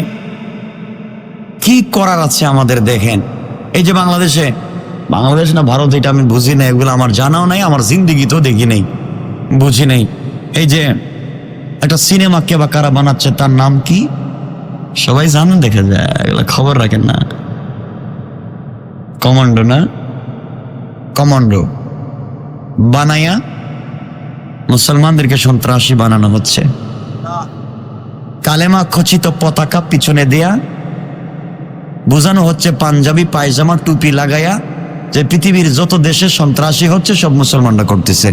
কি করার আছে আমাদের দেখেন। এই যে বাংলাদেশ না ভারত, এটা আমি বুঝি না, এগুলো আমার জানাও নাই, আমার জিন্দিগিতেও দেখি নেই, বুঝি নেই। এই যে একটা সিনেমা কে বা কারা বানাচ্ছে, তার নাম কি সবাই জানেন? দেখে যায়, এগুলো খবর রাখেন না। কমান্ডো না? কমান্ডো বানাইয়া মুসলমানদেরকে সন্ত্রাসী বানানো হচ্ছে। কালেমা খচিত পতাকা পিছনে দেয়া বোঝানো হচ্ছে, পাঞ্জাবি পায়জামা টুপি লাগাইয়া, যে পৃথিবীর যত দেশে সন্ত্রাসী হচ্ছে সব মুসলমানরা করতেছে।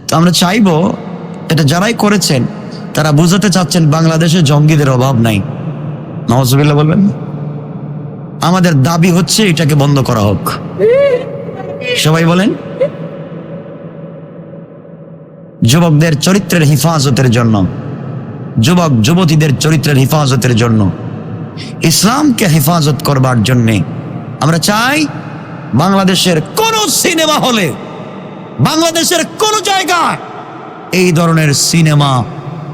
তো আমরা চাইবো, এটা যারাই করেছেন তারা বুঝাতে চাচ্ছেন বাংলাদেশে জঙ্গিদের অভাব নাই। নাউজুবিল্লাহ বলবেন। আমাদের দাবি হচ্ছে এটাকে বন্ধ করা হোক। সবাই বলেন, যুবকদের চরিত্রের হেফাজতের জন্য, যুবক যুবতীদের চরিত্রের হেফাজতের জন্য, ইসলামকে হেফাজত করবার জন্যে আমরা চাই বাংলাদেশের কোন সিনেমা হলে, বাংলাদেশের কোন জায়গায় এই ধরনের সিনেমা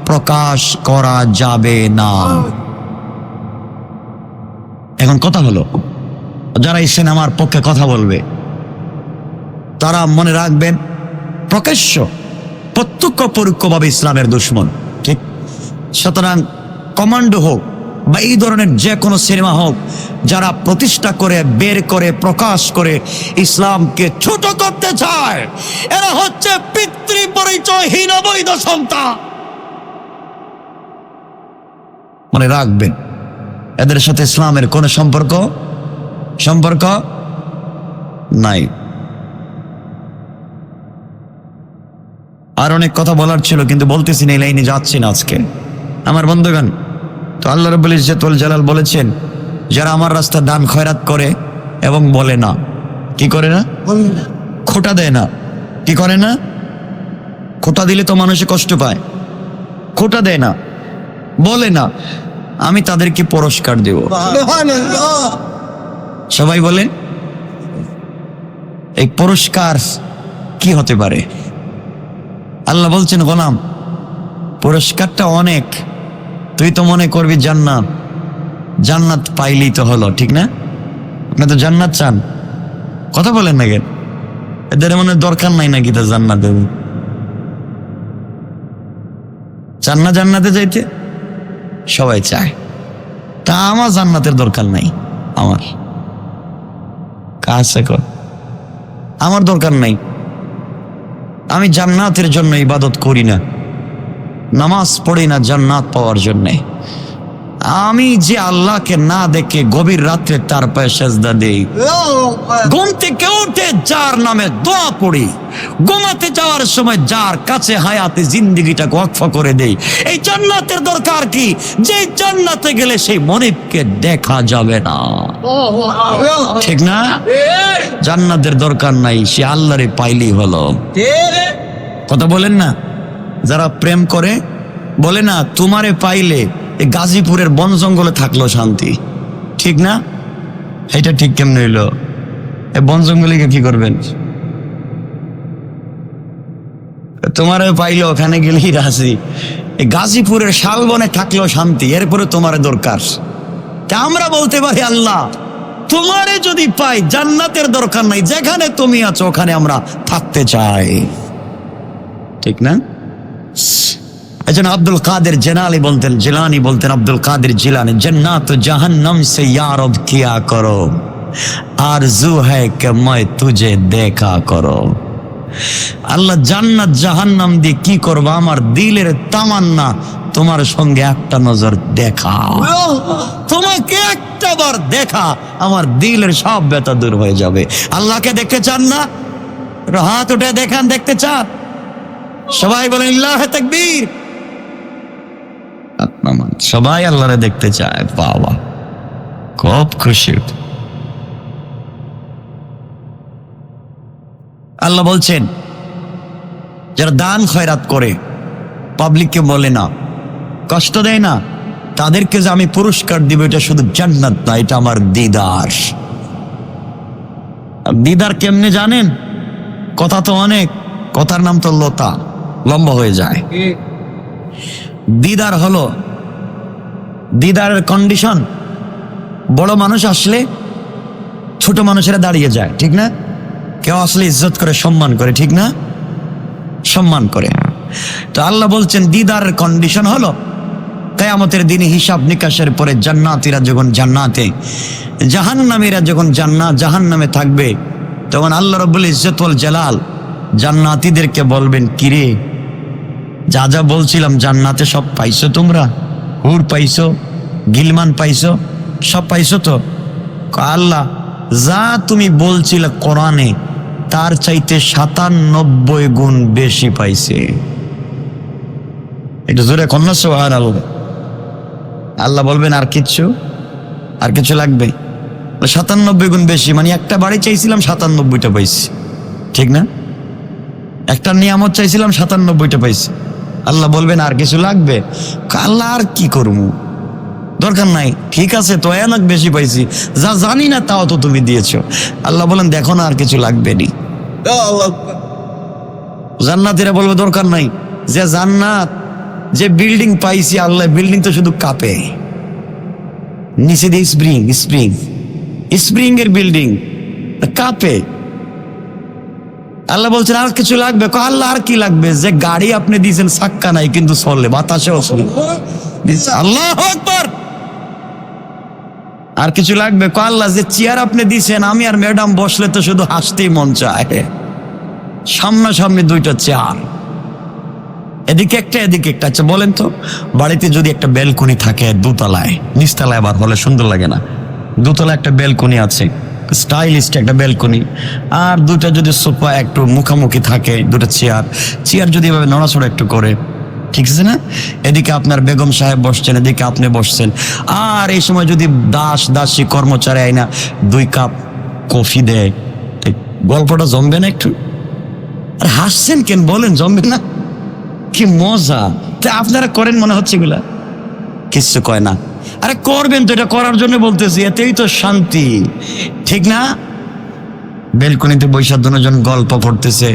প্রকাশ করা যাবে না। এখন কথা হলো, যারা এই সিনেমার পক্ষে কথা বলবে তারা মনে রাখবেন প্রকাশ্য প্রত্যক্ষ পরোক্ষভাবে ইসলামের দুশমন, ঠিক? সুতরাং কমান্ডো হোক বা এই ধরনের যে কোনো সিনেমা হোক, যারা প্রতিষ্ঠা করে, বের করে, প্রকাশ করে ইসলামকে ছোট করতে চায়, এরা হচ্ছে পিতৃ পরিচয়হীন অবৈধ সন্তান। মনে রাখবেন, এদের সাথে ইসলামের কোনো সম্পর্ক নাই। আর অনেক কথা বলার ছিল, কিন্তু বলতেছি না, এই লাইনে যাচ্ছি না আজকে। আমার বন্ধুগণ, তো আল্লাহ রাব্বুল ইজ্জত ওয়াল জালাল বলেছেন, যারা আমার রাস্তা দান খয়রাত করে এবং বলে না, কি করে না? খোটা দেয় না। কি করে না? খোটা দিলে তো মানুষে কষ্ট পায়। খোটা দেয় না, বলে না, আমি তাদেরকে পুরস্কার দেব। সবাই বলেন, এই পুরস্কার কি হতে পারে? আল্লাহ বলছেন, গোলাম, পুরস্কারটা অনেক। তুই তো মনে করবি জান্নাত, জান্নাত পাইলেই তো হলো, ঠিক না? আপনি তো জান্নাত চান, কথা বলেন না কেন? এদের মনে দরকার নাই নাকি তা জান্নাত? চান না জান্নাতে যাইতে? সবাই চায়। তা আমার জান্নাতের দরকার নাই। আমার কাছে কর, আমার দরকার নাই। আমি জান্নাতের জন্য ইবাদত করি না, নামাজ পড়ি না জান্নাত পাওয়ার জন্যে। আমি যে আল্লাহকে না দেখে গভীর রাত্রে তার পায়ে সেজদা দেই, ঘুম থেকে উঠে যার নামে দোয়া পড়ি, ঘুমাতে যাওয়ার সময় যার কাছে হায়াতে জিন্দেগিটাকে ওয়াকফ করে দেই, এই জান্নাতের দরকার কি? যে জান্নাতে গেলে সেই মনিবকে দেখা যাবে না, ঠিক না? জান্নাতের দরকার নাই, সে আল্লাহরে পাইলেই হলো। কথা বলেন না? যারা প্রেম করে বলে না, তোমারে পাইলে এই গাজীপুরের বন জঙ্গলে থাকলো শান্তি, ঠিক না? এটা ঠিক কেমন হইলো? এই বন জঙ্গলে কি করবেন? তোমারে পাইলো ওখানে গেলেই রাজি। এই গাজীপুরের শালবনে থাকলো শান্তি, এরপরে তোমারে দরকার। তা আমরা বলতে পারি, আল্লাহ তোমারে যদি পাই জান্নাতের দরকার নাই, যেখানে তুমি আছো ওখানে আমরা থাকতে চাই, ঠিক না? এজন্য আব্দুল কাদের জিলানী বলতেন, আব্দুল কাদের জিলানী, জান্নাত জাহান্নাম সে ইয়া রব কিয়া করো, আরজু है कि मैं तुझे देखा करो। আল্লাহ জান্নাত জাহান্নাম দিয়ে কি করবা? আমার দিলের তামান্না তোমার সঙ্গে একটা নজর দেখা, তোমাকে একটা বার দেখা, আমার দিলের সব ব্যথা দূর হয়ে যাবে। আল্লাহকে দেখতে চান না? হাত উঠে দেখান, দেখতে চান? সবাই বলেন আল্লাহু তাকবীর। সবাই আল্লাহরে দেখতে চায়, বাবা খুব খুশি। আল্লাহ বলছেন, যারা দান খয়রাত করে, পাবলিককে বলে না, কষ্ট দেয় না, তাদেরকে যে আমি পুরস্কার দিব, এটা শুধু জান্নাত না, এটা আমার দিদার। দিদার কেমনে জানেন? কথা তো অনেক, কথার নাম তো লতা, লম্বা হয়ে যায়। দিদার হলো, দিদারের কন্ডিশন, বড় মানুষ আসলে ছোট মানুষেরা দাঁড়িয়ে যায়, ঠিক না? কেউ আসলে ইজ্জত করে, সম্মান করে, ঠিক না? সম্মান করে। তো আল্লাহ বলছেন, দিদারের কন্ডিশন হলো কিয়ামতের দিনে হিসাব নিকাশের পরে জান্নাতীরা যখন জান্নাতে, জাহান্নামীরা যখন জাহান্নামে থাকবে, তখন আল্লাহ রাব্বুল ইজ্জত ওয়াল জালাল জান্নাতীদেরকে বলবেন, কিরে, যা যা বলছিলাম জান্নাতে সব পাইছো তোমরা? হুর পাইছো, গিলমান পাইছো, সব পাইছো তো? আল্লাহ, যা তুমি বলছিলে কোরআনে তার চাইতে 97 গুণ বেশি পাইছে। একটু জোরে কন্যা সুবহানাল্লাহ। আল্লাহ বলবেন, আর কিছু লাগবে? 97 গুণ বেশি, মানে একটা বাড়ি চাইছিলাম 97টা পাইছি, ঠিক না? একটা নিয়ামত চাইছিলাম 97টা পাইছি। আল্লাহ বলবেন আর কিছু লাগবে? আল্লাহ আর কি করবো, দরকার নাই, ঠিক আছে তো অনেক বেশি পাইছি, যা জানি না তাও তো তুমি দিয়েছো। আল্লাহ বলেন দেখো না আর কিছু লাগবে নি। জান্নাতীরা বলবে দরকার নাই, যে জান্নাত যে বিল্ডিং পাইছি আল্লাহ, বিল্ডিং তো শুধু কাঁপে, নিচে দিয়ে স্প্রিং স্প্রিং স্প্রিং এর বিল্ডিং কাঁপে। আল্লাহ বলছেন আর কিছু লাগবে? আল্লাহ আর কি লাগবে, যে গাড়ি আপনি দিয়েছেন চাক্কা নাই কিন্তু চলে, বাতাসেও চলে। আল্লাহু আকবার। আর কিছু লাগবে? আল্লাহ যে চেয়ার আপনি দিয়েছেন আমি আর ম্যাডাম বসলে তো শুধু হাসতেই মন চায়, সামনাসামনি দুইটা চেয়ার, এদিকে একটা এদিকে একটা। আচ্ছা বলেন তো, বাড়িতে যদি একটা ব্যালকনি থাকে দোতলায়, নিচতলায় আবার হলে সুন্দর লাগে না, দোতলায় একটা ব্যালকনি আছে, স্টাইলিস্ট একটা ব্যালকনি, আর দুইটা যদি সোফা একটু মুখামুখি থাকে, দুটো চেয়ার, চেয়ার যদি এভাবে নড়াচড়া একটু করে, ঠিক আছে না? এদিকে আপনার বেগম সাহেব বসছেন, এদিকে আপনি বসছেন, আর এই সময় যদি দাসী কর্মচারী আইনা 2 কাপ কফি দেয়, গল্পটা জমবে না একটু? আর হাসছেন কেন বলেন, জমবে না? কি মজা! তা আপনারা করেন মনে হচ্ছে এগুলা, কিচ্ছু কয় না। আরে করবেন তো, এটা করার জন্য বলতেছি, এতেই তো শান্তি, ঠিক না? বেলকনিতে বৈশা দুজন গল্প করতেছে,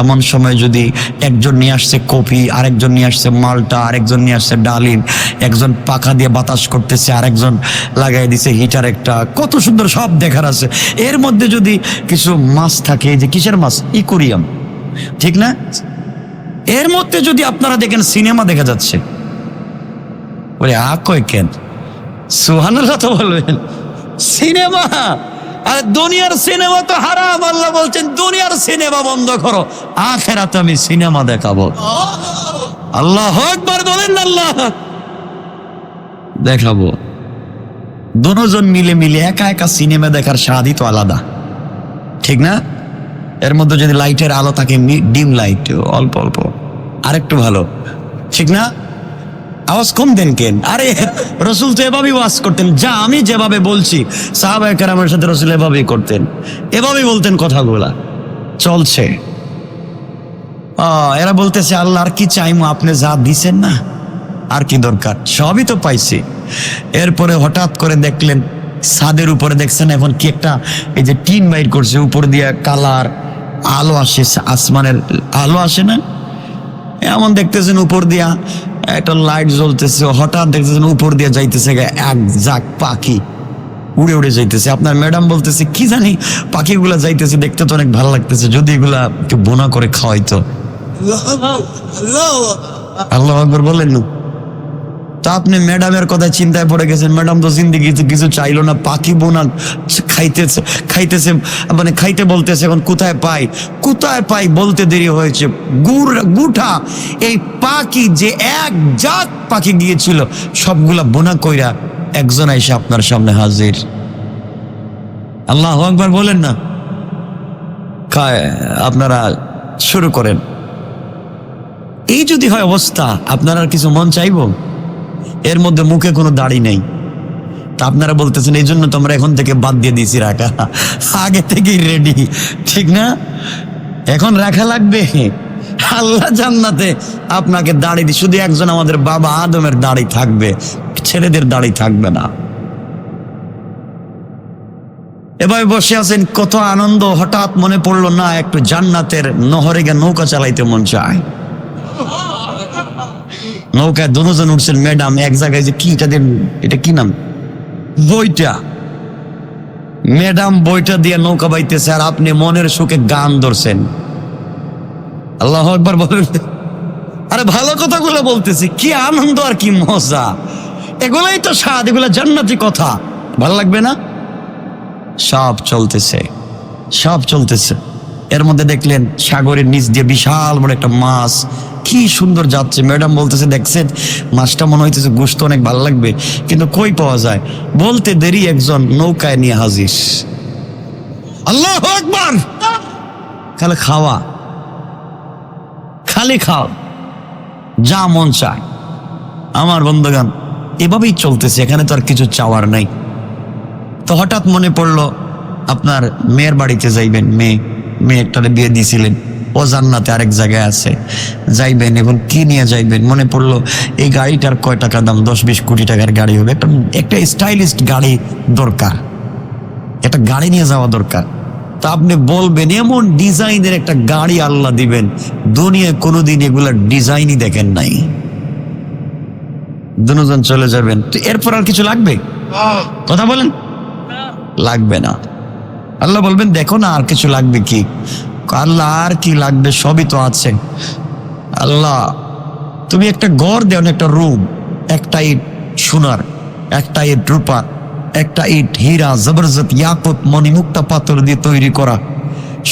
এমন সময় যদি একজন নিয়ে আসছে কফি, আরেকজন নিয়ে আসছে মালটা, আরেকজন নিয়ে আসছে ডালিম, একজন পাখা দিয়ে বাতাস করতেছে, আরেকজন লাগাই দিছে হিটার একটা, কত সুন্দর সব দেখার আছে। এর মধ্যে যদি কিছু মাছ থাকে, যে কিসের মাছ, ইকোরিয়াম, ঠিক না? এর মধ্যে যদি আপনারা দেখেন সিনেমা দেখা যাচ্ছে, ওরে কয় কেন সুবহানাল্লাহ তো বলবেন, সিনেমা। আর দুনিয়ার সিনেমা তো হারাম, আল্লাহ বলছেন দুনিয়ার সিনেমা বন্ধ করো, আখিরাতে আমি সিনেমা দেখাবো। আল্লাহু আকবার বলেন, আল্লাহ দেখাবো। দুজন মিলে একা একা সিনেমা দেখার স্বাদই তো আলাদা, ঠিক না? এর মধ্যে যদি লাইটের আলো থাকে, ডিম লাইট, অল্প অল্প, আরেকটু ভালো, ঠিক না? আওয়াজ কম দেন কেন? আরে রসুল তো এভাবেই ওয়াজ করতেন, যা আমি যেভাবে বলছি সাহাবায়ে কেরামের সাথে রসুল এভাবেই করতেন, এভাবেই বলতেন কথাগুলা, চলছে। এরা বলতেছে আল্লাহ আর কি চাইমু, আপনি যা দিছেন না, আর কি দরকার, সবই তো পাইছি। এরপরে হঠাৎ করে দেখলেন ছাদের উপরে, দেখছেন এখন কি একটা, এই যে টিন বাইর করছে, উপর দিয়ে কালার আলো আসে, আসমানের আলো আসে না, এমন দেখতেছেন উপর দিয়া একটা লাইট জ্বলতেছে, হঠাৎ দেখতেছেন উপর দিয়ে যাইতেছে এক ঝাঁক পাখি, উড়ে উড়ে যাইতেছে। আপনার ম্যাডাম বলতেছে কি জানি পাখিগুলা যাইতেছে, দেখতে তো অনেক ভালো লাগতেছে, যদি এগুলা একটু বোনা করে খাওয়াইতো। আল্লাহু আকবার বলেন না? তা আপনি ম্যাডামের কথা চিন্তায় পড়ে গেছেন, ম্যাডাম তো জিন্দেগি কিছু চাইলো না, পাখি বোনা খাইতেছে মানে খাইতে বলতেছে, এখন কোথায় পাই বলতে দেরি হয়েছে, গুঠা এই পাখি যে এক জাত পাখি গিয়েছিল, সবগুলা বোনা কইরা একজন এসে আপনার সামনে হাজির। আল্লাহু আকবার বলেন না? আপনারা শুরু করেন। এই যদি হয় অবস্থা, আপনারা কিছু মন চাইবো? এর মধ্যে মুখে কোনো দাড়ি নেই, তা আপনারা বলতেছেন এই জন্য তো আমরা এখন থেকে বাদ দিয়ে দিয়েছি রাখা, আগে থেকেই রেডি, ঠিক না? এখন রাখা লাগবে। আল্লাহ জান্নাতে আপনাকে দাড়ি দিয়ে, শুধু একজন আমাদের বাবা আদমের দাড়ি থাকবে, ছেলেদের দাড়ি থাকবে না। এভাবে বসে আছেন, কত আনন্দ, হঠাৎ মনে পড়লো না একটু জান্নাতের নহরে গিয়ে নৌকা চালাইতে মন চায়। নৌকায় দুজন উঠছেন, ম্যাডাম এক জায়গায়, যে কি এটা কি নাম, বইটা, ম্যাডাম বইটা দিয়ে নৌকা বাইতেছে, আর আপনি মনের সুখে গান ধরছেন। আল্লাহু আকবার বলেন। আরে ভালো কথাগুলো বলতেছি, কি আনন্দ আর কি মজা, এগুলাই তো স্বাদ, এগুলা জান্নাতি কথা, ভালো লাগবে না? সব চলতেছে। এর মধ্যে দেখলেন সাগরের নিচ দিয়ে বিশাল বড় একটা মাছ, কি সুন্দর যাচ্ছে। ম্যাডাম বলতেছে দেখছেন মাছটা মনে হইতেছে গোশত অনেক ভালো লাগবে, কিন্তু কই পাওয়া যায়, বলতে দেরি একজন নৌকায় নিয়ে হাজির। আল্লাহু আকবার। খালি খাও যা মন চায়। আমার বন্ধুগণ, এভাবেই চলতেছে, এখানে তো আর কিছু চাওয়ার নাই। তো হঠাৎ মনে পড়লো আপনার মেয়ের বাড়িতে যাইবেন, মেয়ে একটা বিয়ে দিয়েছিলেন, ও জান্নাতে আরেক জায়গায় আছে, যাইবেন। এখন কি নিয়ে যাইবেন? মনে পড়লো এই গাড়িটার কয় টাকা দাম, 10-20 কোটি টাকার গাড়ি হবে। একটা স্টাইলিশ গাড়ি দরকার, একটা গাড়ি নিয়ে যাওয়া দরকার। তা আপনি বলবেন এমন ডিজাইনের একটা গাড়ি আল্লাহ দিবেন, দুনিয়ায় কোনোদিন এগুলার ডিজাইনই দেখেন নাই। দুজন চলে যাবেন, তো এরপর আর কিছু লাগবে? কথা বলেন, লাগবে না। আল্লাহ বলবেন দেখো না আর কিছু লাগবে কি? আল্লাহ আর কি লাগবে, সবই তো আছে। আল্লাহ তুমি একটা ঘর দেও না, একটা রুম, একটা ইট সোনার, একটা ইট রূপার, একটা ইট হীরা জবরদস্ত ইয়াকুত মণিমুক্তা পাথর দিয়ে তৈরি করা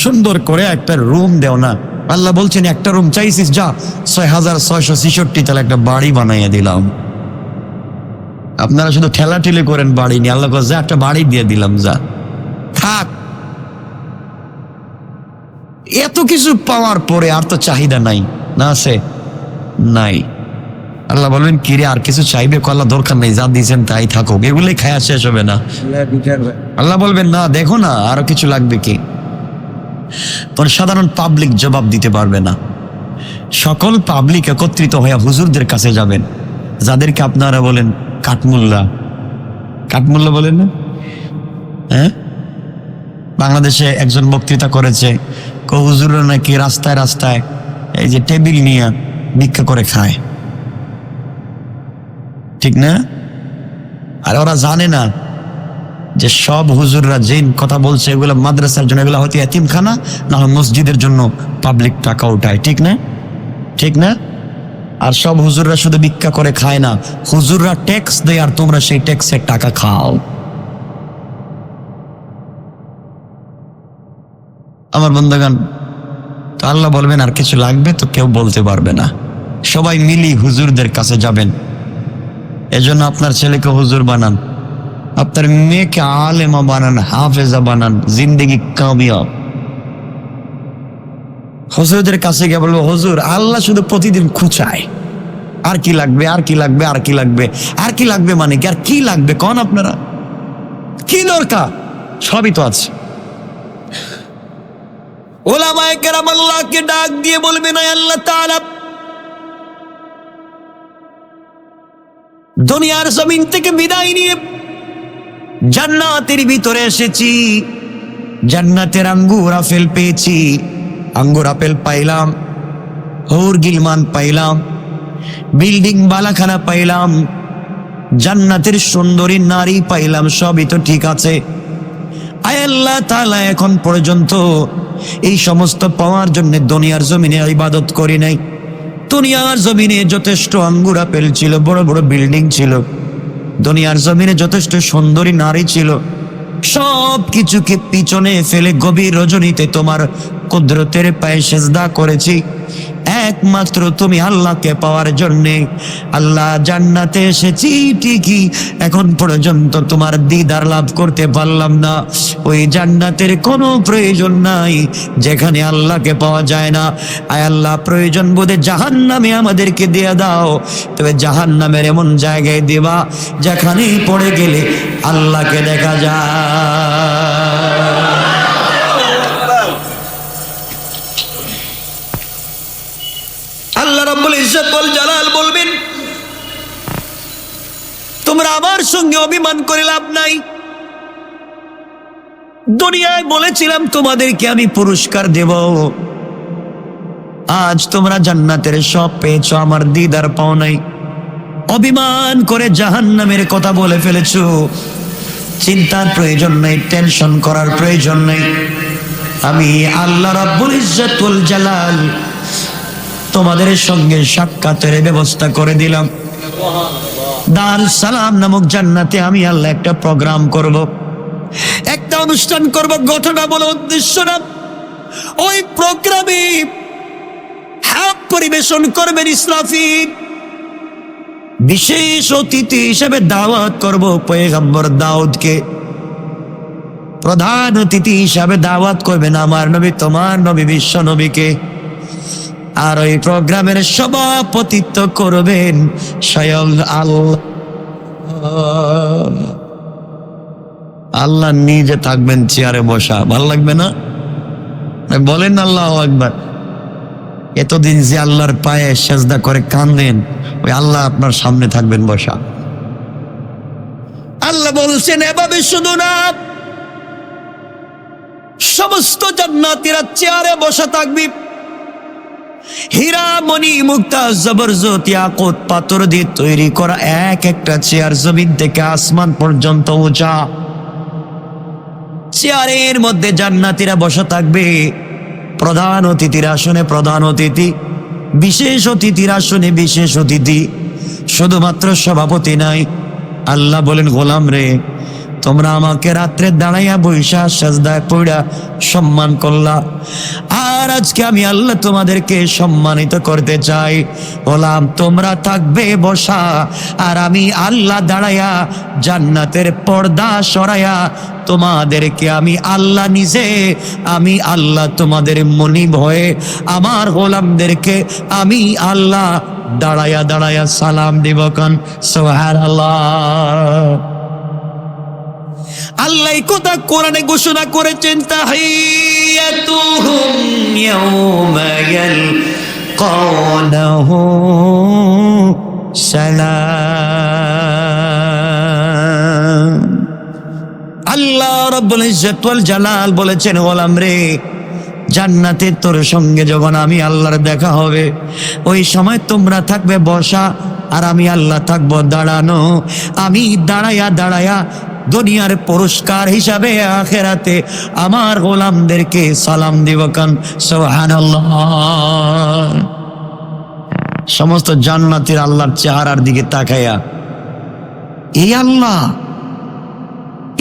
সুন্দর করে একটা রুম দেও না। আল্লাহ বলছেন একটা রুম চাইছিস, যা 6666 তাহলে একটা বাড়ি বানাইয়া দিলাম। আপনারা শুধু ঠেলাঠেলি করেন বাড়ি নিয়ে, আল্লাহ যা একটা বাড়ি দিয়ে দিলাম, যা থাক। এত কিছু পাওয়ার পরে আর তো চাহিদা নাই, না আছে? নাই। আল্লাহ বলবেন কিরে আর কিছু চাইবে? আল্লাহ দরকার নেই, যা দিয়েছেন তাই থাকুক, এগুলোই খায়া শেষ হবে না। আল্লাহ বলবেন না দেখো না আরো কিছু লাগবে কি? তখন সাধারণ পাবলিক জবাব দিতে পারবে না। সকল পাবলিক একত্রিত হয়ে হুজুরদের কাছে যাবেন, যাদেরকে আপনারা বলেন কাঠমুল্লা। কাঠমুল্লা বলেন না? হ্যাঁ, বাংলাদেশে একজন বক্তৃতা করেছে, হুজুররা নাকি রাস্তায় রাস্তায় এই যে টেবিল নিয়ে ভিক্ষা করে খায়, ঠিক না? আর ওরা জানে না যে সব হুজুররা যে কথা বলছে এগুলো মাদ্রাসার জন্য, এগুলো হয়তো এতিমখানা না হয় মসজিদের জন্য পাবলিক টাকা উঠায়, ঠিক না? ঠিক না? আর সব হুজুররা শুধু ভিক্ষা করে খায় না, হুজুররা ট্যাক্স দেয় আর তোমরা সেই ট্যাক্সের টাকা খাও। আমার বন্ধুগণ, তো আল্লাহ বলবেন আর কিছু লাগবে? তো কেউ বলতে পারবে না। সবাই মিলি হুজুরদের কাছে যাবেন। এজন্য আপনার ছেলেকে হুজুর বানান, আপনার মেয়েকে আলেমা বানান, হাফেজা বানান, জিন্দেগি কামিয়াব। হুজুরদের কাছে গিয়ে বলবো হুজুর আল্লাহ শুধু প্রতিদিন খুঁচায়, আর কি লাগবে, আর কি লাগবে, আর কি লাগবে, আর কি লাগবে, মানে কি আর কি লাগবে কোন? আপনারা কি দরকার? সবই তো আছে। উলামায়ে কেরাম আল্লাহকে ডাক দিয়ে বলবেন আল্লাহ তাআলা, দুনিয়ার জমিন থেকে বিদায় নিয়ে জান্নাতের ভিতরে এসেছি, জান্নাতের আঙ্গুর আপেল পেয়েছি, আঙ্গুর আপেল পাইলাম, হৌর গিলমান পাইলাম, বিল্ডিং বালাখানা পাইলাম, জান্নাতের সুন্দরী নারী পাইলাম, সবই তো ঠিক আছে। আয় আল্লাহ তাআলা এখন পর্যন্ত এই সমস্ত পাওয়ার জন্য দুনিয়ার জমিনে ইবাদত করি নাই। দুনিয়ার জমিনে যথেষ্ট আঙ্গুর আপেল ছিল, বড় বড় বিল্ডিং ছিল, দুনিয়ার জমিনে যথেষ্ট সুন্দরী নারী ছিল, সব কিছুকে পিছনে ফেলে গভীর রজনীতে তোমার কুদরতের পায়ে সেজদা করেছি একমাত্র তুমি আল্লাহকে পাওয়ার জন্যে। আল্লাহ জান্নাতে এসেছি ঠিকই, এখন পর্যন্ত তোমার দিদার লাভ করতে পারলাম না। ওই জান্নাতের কোনো প্রয়োজন নাই যেখানে আল্লাহকে পাওয়া যায় না। আয় আল্লাহ প্রয়োজন বোধে জাহান্নামে আমাদেরকে দিয়ে দাও, তবে জাহান্নামের এমন জায়গায় দিবা যেখানে পড়ে গেলে আল্লাহকে দেখা যায়। আল্লাহ রাব্বুল ইজ্জত ওয়াল জালাল বলবেন তোমরা আমার সঙ্গে অভিমান করে লাভ নাই। দুনিয়ায় বলেছিলাম তোমাদেরকে আমি পুরস্কার দেব, আজ তোমরা জান্নাতের সব পেয়েছো, আমার দিদার পাও নাই। অভিমান করে জাহান্নামের কথা বলে ফেলেছো, চিন্তার প্রয়োজন নেই, টেনশন করার প্রয়োজন নেই। আমি আল্লাহ রাব্বুল ইজ্জত ওয়াল জালাল তোমাদের সঙ্গে সাক্ষাতের ব্যবস্থা করে দিলাম। দারুস সালাম নামক জান্নাতে আমি আল্লাহ একটা প্রোগ্রাম করব, একটা অনুষ্ঠান করব। ঘটনা বলো, উদ্দেশ্য না। ওই প্রোগ্রামে হক পরিবেশন করবেন ইসরাফিল, বিশেষ অতিথি হিসেবে দাওয়াত করব পয়গম্বর দাউদকে, প্রধান অতিথি হিসাবে দাওয়াত করবেন আমার নবী, তোমার নবী, বিশ্ব নবীকে। আর ওই প্রোগ্রামের সভাপতিত্ব করবেন স্বয়ং আল্লাহ। আল্লাহ নিজে থাকবেন চেয়ারে বসা, ভালো লাগবে না? বলেন আল্লাহু আকবার। এতদিন যে আল্লাহর পায়ে সেজদা করে কাঁদেন, ওই আল্লাহ আপনার সামনে থাকবেন বসা। আল্লাহ বলছেন এভাবে শুধু না, সমস্ত জান্নাতীরা চেয়ারে বসা থাকবি। হীরা মণি মুক্তা জবরদস্ত ইয়াকুত পাথর দিয়ে তৈরি করা এক একটা চেয়ার জমিন থেকে আসমান পর্যন্ত উঁচা। চেয়ারের মধ্যে জান্নাতীরা বসা থাকবে। প্রধান অতিথির আসনে প্রধান অতিথি, বিশেষ অতিথির আসনে বিশেষ অতিথি। শুধুমাত্র সভাপতি নাই। আল্লাহ বলেন, গোলাম রে, তোমরা আমাকে রাত্রে দাঁড়াইয়া বৈশা সাজদায় পড়া সম্মান করলা, আর আজকে আমি আল্লাহ তোমাদেরকে সম্মানিত করতে চাই। গোলাম, তোমরা থাকবে বসা, আর আমি আল্লাহ দাঁড়াইয়া জান্নাতের পর্দা সরাইয়া তোমাদেরকে আমি আল্লাহ নিজে, আমি আল্লাহ তোমাদের মনিব হয়ে আমার গোলামদেরকে আমি আল্লাহ দাঁড়াইয়া দাঁড়াইয়া সালাম দিব। কান সুবহানাল্লাহ। আল্লাহ কথা কোরআনে ঘোষণা করেছেন, তাহিয়াতুহুম ইয়াওমা ইয়ালকাউনাহু সালাম। আল্লাহ রাব্বুল ইজ্জত ওয়াল জালাল বলেছেন, গোলাম রে, জান্নাতে তোর সঙ্গে যখন আমি আল্লাহর দেখা হবে, ওই সময় তোমরা থাকবে বসা, আর আমি আল্লাহ থাকবো দাঁড়ানো। আমি দাঁড়াইয়া দাঁড়াইয়া দুনিয়ার পুরস্কার হিসাবে আখিরাতে আমার গোলামদেরকে সালাম দিব। কান সুবহানাল্লাহ। সমস্ত জান্নাতীর আল্লাহর চেহারার দিকে তাকাইয়া, এই আল্লাহ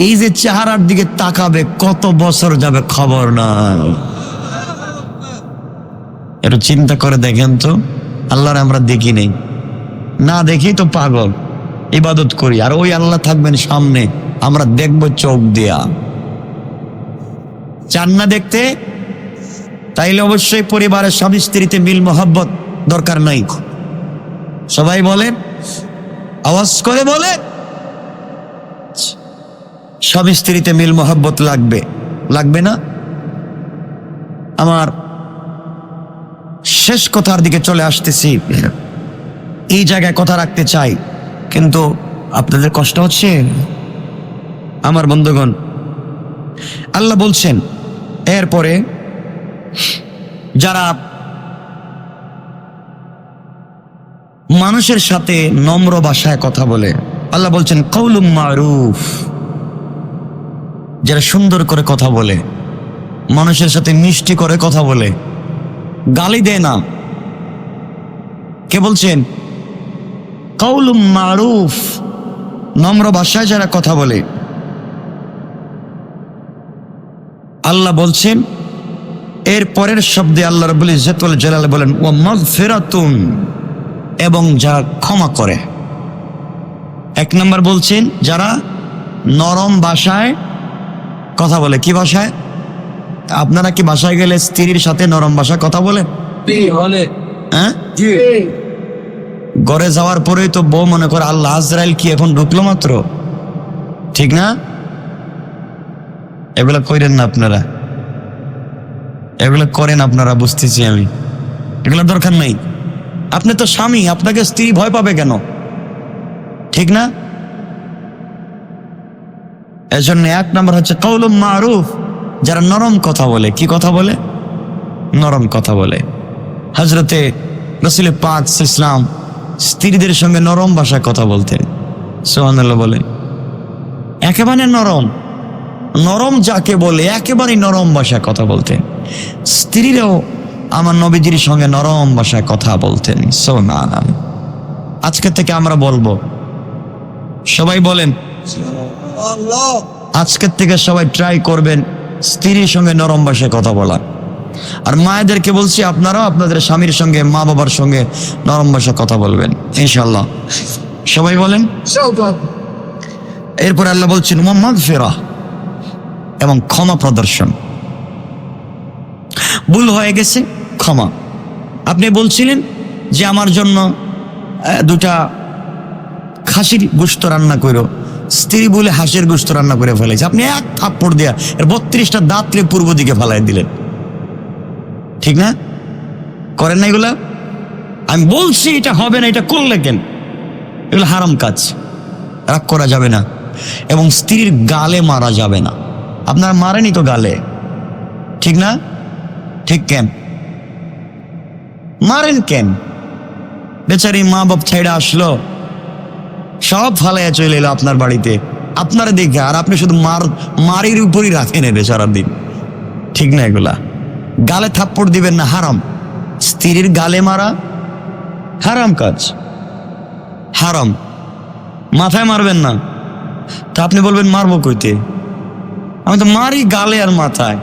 এই যে চেহারার দিকে তাকাবে, কত বছর যাবে খবর নাই। একটু চিন্তা করে দেখেন তো, আল্লাহর আমরা দেখি নেই, না দেখি তো পাগল, ইবাদত করি, আর ওই আল্লাহ থাকবেন সামনে, আমরা দেখব চোখ দিয়া। চান না দেখতে? তাইলে অবশ্যই পরিবারের স্বামী স্ত্রীতে মিল মোহাব্বত দরকার নাই। সবাই বলেন, আওয়াজ করে বলে, স্বামী স্ত্রীতে মিল মোহাব্বত লাগবে, লাগবে না? আমার শেষ কথার দিকে চলে আসতেছি। এই জায়গায় কথা রাখতে চাই, কিন্তু আপনাদের কষ্ট হচ্ছে আমার বন্ধুগণ। আল্লাহ বলছেন, এরপরে যারা মানুষের সাথে নম্র ভাষায় কথা বলে, আল্লাহ বলছেন কওলুম মারুফ, যারা সুন্দর করে কথা বলে, মানুষের সাথে মিষ্টি করে কথা বলে, গালি দেয় না। কে বলছেন? কওলুম মারুফ, নম্র ভাষায় যারা কথা বলে। আল্লাহ বলছেন, এর পরের শব্দে আল্লাহ রাব্বুল ইজ্জত ওয়াল জালাল বলেন, ওয়া মাগফিরাতুন, এবং যারা ক্ষমা করে। এক নম্বর বলছেন, যারা নরম ভাষায় কথা বলে। কি ভাষায়? আপনারা কি বাসায় গেলে স্ত্রীর সাথে নরম ভাষায় কথা বলেন? হ্যাঁ, ঘরে যাওয়ার পরেই তো বউ মনে করে আল্লাহ, আজরাইল কি এখন ঢুকলো মাত্র, ঠিক না? এগুলো করেন না আপনারা, এগুলো করেন আপনারা, বুঝতেছি আমি, এগুলো দরকার নাই। আপনি তো স্বামী, আপনাকে স্ত্রী ভয় পাবে কেন, ঠিক না? এজন্য এক নম্বর হচ্ছে কওলুম মারুফ, যারা নরম কথা বলে। কি কথা বলে? নরম কথা বলে। হযরতে রাসূল পাক সাল্লাল্লাহু আলাইহি ওয়াসাল্লাম স্ত্রীদের সঙ্গে নরম ভাষায় কথা বলতেন। সুবহানাল্লাহ বলে। একেবারে নরম, নরম যাকে বলে একেবারে নরম ভাষায় কথা বলতেন। স্ত্রীরাও আমার নবীজির সঙ্গে নরম ভাষায় কথা বলতেন। সুবহানাল্লাহ। আজকে থেকে আমরা বলবো, সবাই বলেন, আজকের থেকে সবাই ট্রাই করবেন স্ত্রীর সঙ্গে নরম ভাষায় কথা বলা। আর মায়েদেরকে বলছি, আপনারাও আপনাদের স্বামীর সঙ্গে, মা বাবার সঙ্গে নরম ভাষায় কথা বলবেন ইনশাআল্লাহ। সবাই বলেন। এরপর আল্লাহ বলছেন ওয়া মাগফিরা, এবং ক্ষমা প্রদর্শন। ভুল হয়ে গেছে, ক্ষমা। আপনি বলছিলেন যে আমার জন্য দুটা খাসির গোশত রান্না করো, স্ত্রী বলে হাঁসের গোশত রান্না করে ফেলেছে। আপনি এক থাপ্পড় দেয়া এর 32টা দাঁতরে পূর্ব দিকে ফেলাই দিলেন, ঠিক না? করেন না এগুলা? আমি বলছি এটা হবে না, এটা করলে কেন? এগুলো হারাম কাজ, রাগ করা যাবে না। এবং স্ত্রীর গালে মারা যাবে না। আপনারা মারেনি তো গালে, ঠিক না? ঠিক কেন মারেন? কেন? বেচারি মা বাপ ছেড়ে আসলো, সব ফালাইয়া চলে এলো আপনার বাড়িতে আপনারা দেখে, আর আপনি শুধু মারির উপরই রাখেন এলে সারাদিন, ঠিক না? এগুলা গালে থাপ্পড় দিবেন না, হারাম। স্ত্রীর গালে মারা হারাম কাজ, হারাম। মাথায় মারবেন না। তা আপনি বলবেন মারবো কইতে? আমি তো মারি গালে আর মাথায়।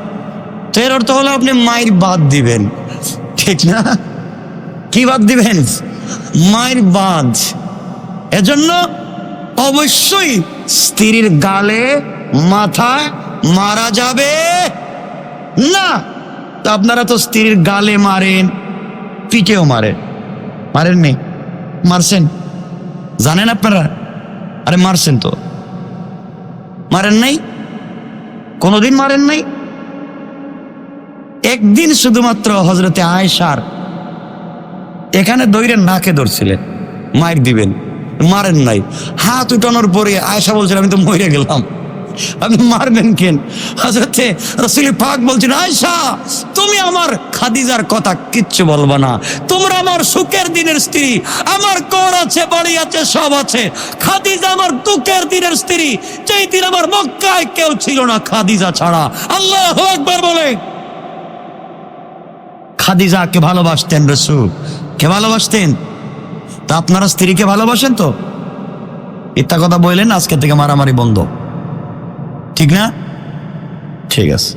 তো এর অর্থ হলো আপনি মায়ের বাদ দিবেন, ঠিক না? কি বাদ দিবেন? মায়ের বাদ। এজন্য অবশ্যই স্ত্রীর গালে মাথায় মারা যাবে না। তা আপনারা তো স্ত্রীর গালে মারেন, পিঠেও মারেন, মারেননি? মারছেন? জানেন আপনারা? আরে মারছেন তো, মারেন নাই? কোনোদিন মারেন নাই? একদিন শুধুমাত্র হযরতে আয়েশার এখানে দইরে নাকে ধরছিলেন, মায়ের দিবেন, মারেন নাই। হাত উঠানোর পরে আয়েশা বলছেন আমি তো মরে গেলাম, আপনি মারবেন কেন? হযরতে রাসূল পাক বলছেন আয়েশা তুমি আমার খাদিজার কথা কিচ্ছু বলবা না, তোমরা আমার সুখের দিনের স্ত্রী, আমার ঘর আছে, বাড়ি আছে, সব আছে। খাদিজা আমার দুঃখের দিনের স্ত্রী, যেই দিন আমার মক্কায় কেউ ছিল না খাদিজা ছাড়া। আল্লাহু আকবার বলে। খাদিজাকে ভালোবাসতেন রাসূল, কে ভালোবাসতেন? তা আপনারা স্ত্রীকে ভালোবাসেন তো? মিথ্যা কথা বললেন, আজকে থেকে মারামারি বন্ধ, ঠিক না? ঠিক আছে,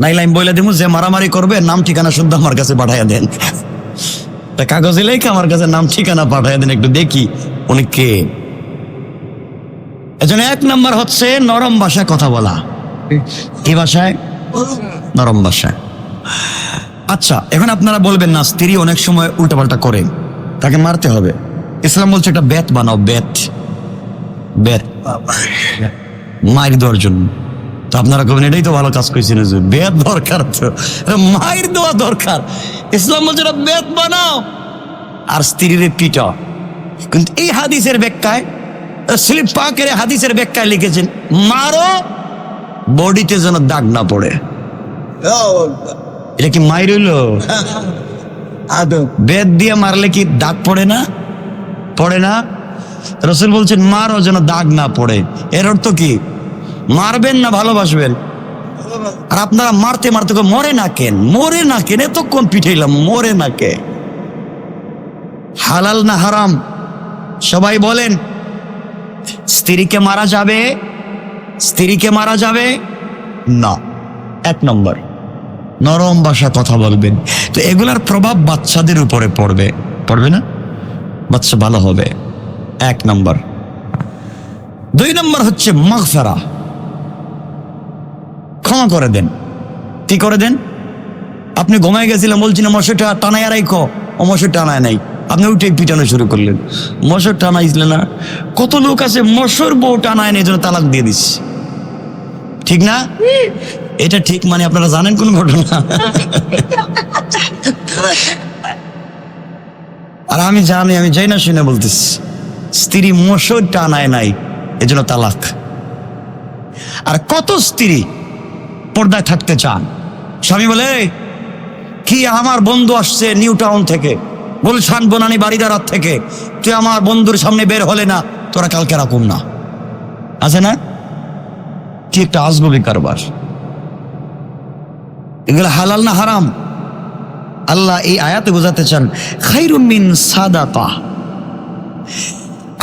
নাইলে আমি বলে দিব যে মারামারি করবে নাম ঠিকানা শুদ্ধ আমার কাছে পাঠাইয়া দেন, তা কাগজে লেখা আমার কাছে নাম ঠিকানা পাঠাইয়া দেন, একটু দেখি উনি কে। এজন্য 1 নম্বর হচ্ছে নরম ভাষায় কথা বলা। কি ভাষায়? নরম ভাষায়। আচ্ছা, এখন আপনারা বলবেন না স্ত্রী অনেক সময় উল্টাপাল্টা করে, তাকে মারতে হবে। ইসলাম বলছে একটা বেত বানাও, বেত, বেত মায়ের দেওয়ার জন্য। তো আপনারা কবেন এটাই তো ভালো কাজ করেছেন, বেত দরকার, তো মায়ের দেওয়া দরকার। ইসলাম বলছে একটা বেত বানাও আর স্ত্রীর পিটা। কিন্তু এই হাদিসের ব্যাখ্যায়, রাসূল পাকের হাদিসের ব্যাখ্যায় লিখেছেন মারো বডিতে যেন দাগ না পড়ে। এটা কি মায়ের হইলো? বেত দিয়ে মারলে কি দাগ পড়ে না? পড়ে না। রাসূল বলছেন মারো যেন দাগ না পড়ে। এর অর্থ কি? মারবেন না ভালোবাসবেন। আর আপনারা মারতে মারতে মরে না কেন? মরে না কেন? এতক্ষণ পিঠাইলাম, মরে না কে? হালাল না হারাম সবাই বলেন। স্ত্রীকে মারা যাবে? স্ত্রীকে মারা যাবে না। 1 নম্বর নরম ভাষা কথা বলবেন। তো এগুলার প্রভাব বাচ্চাদের উপরে পড়বে, পড়বে না? বাচ্চা ভালো হবে, 1 নম্বর। 2 নম্বর হচ্ছে মাগফিরা, ক্ষমা করে দেন। কি করে দেন? আপনি ঘুমায় গেছিলেন, বলছিলেন মশারটা টানায় রাখো, ও মশার টানায় নাই, আপনি উঠে পিটানো শুরু করলেন। মশার টানাইছিলেন না? কত লোক আছে মশার বউ টানায় নেই, জন্য তালাক দিয়ে দিচ্ছে, ঠিক না? এটা ঠিক মানে আপনারা জানেন কোন ঘটনা? আর আমি জানি, আমি যাই না শুনে বলতেছি, স্ত্রী মশার টানায় নাই এজন্য তালাক। আর কত স্ত্রী পর্দায় থাকতে চান, স্বামী বলে কি আমার বন্ধু আসছে নিউ টাউন থেকে, গুলশান বনানী বাড়িদারাত থেকে, তুই আমার বন্ধুর সামনে বের হলে না, তোরা কালকে রাখুন না। আছে না? কি একটা আজগবি কারবার। এগুলো হালাল না হারাম? আল্লাহ এই আয়াতে বোঝাতে চান খায়রুম মিন সাদাকা।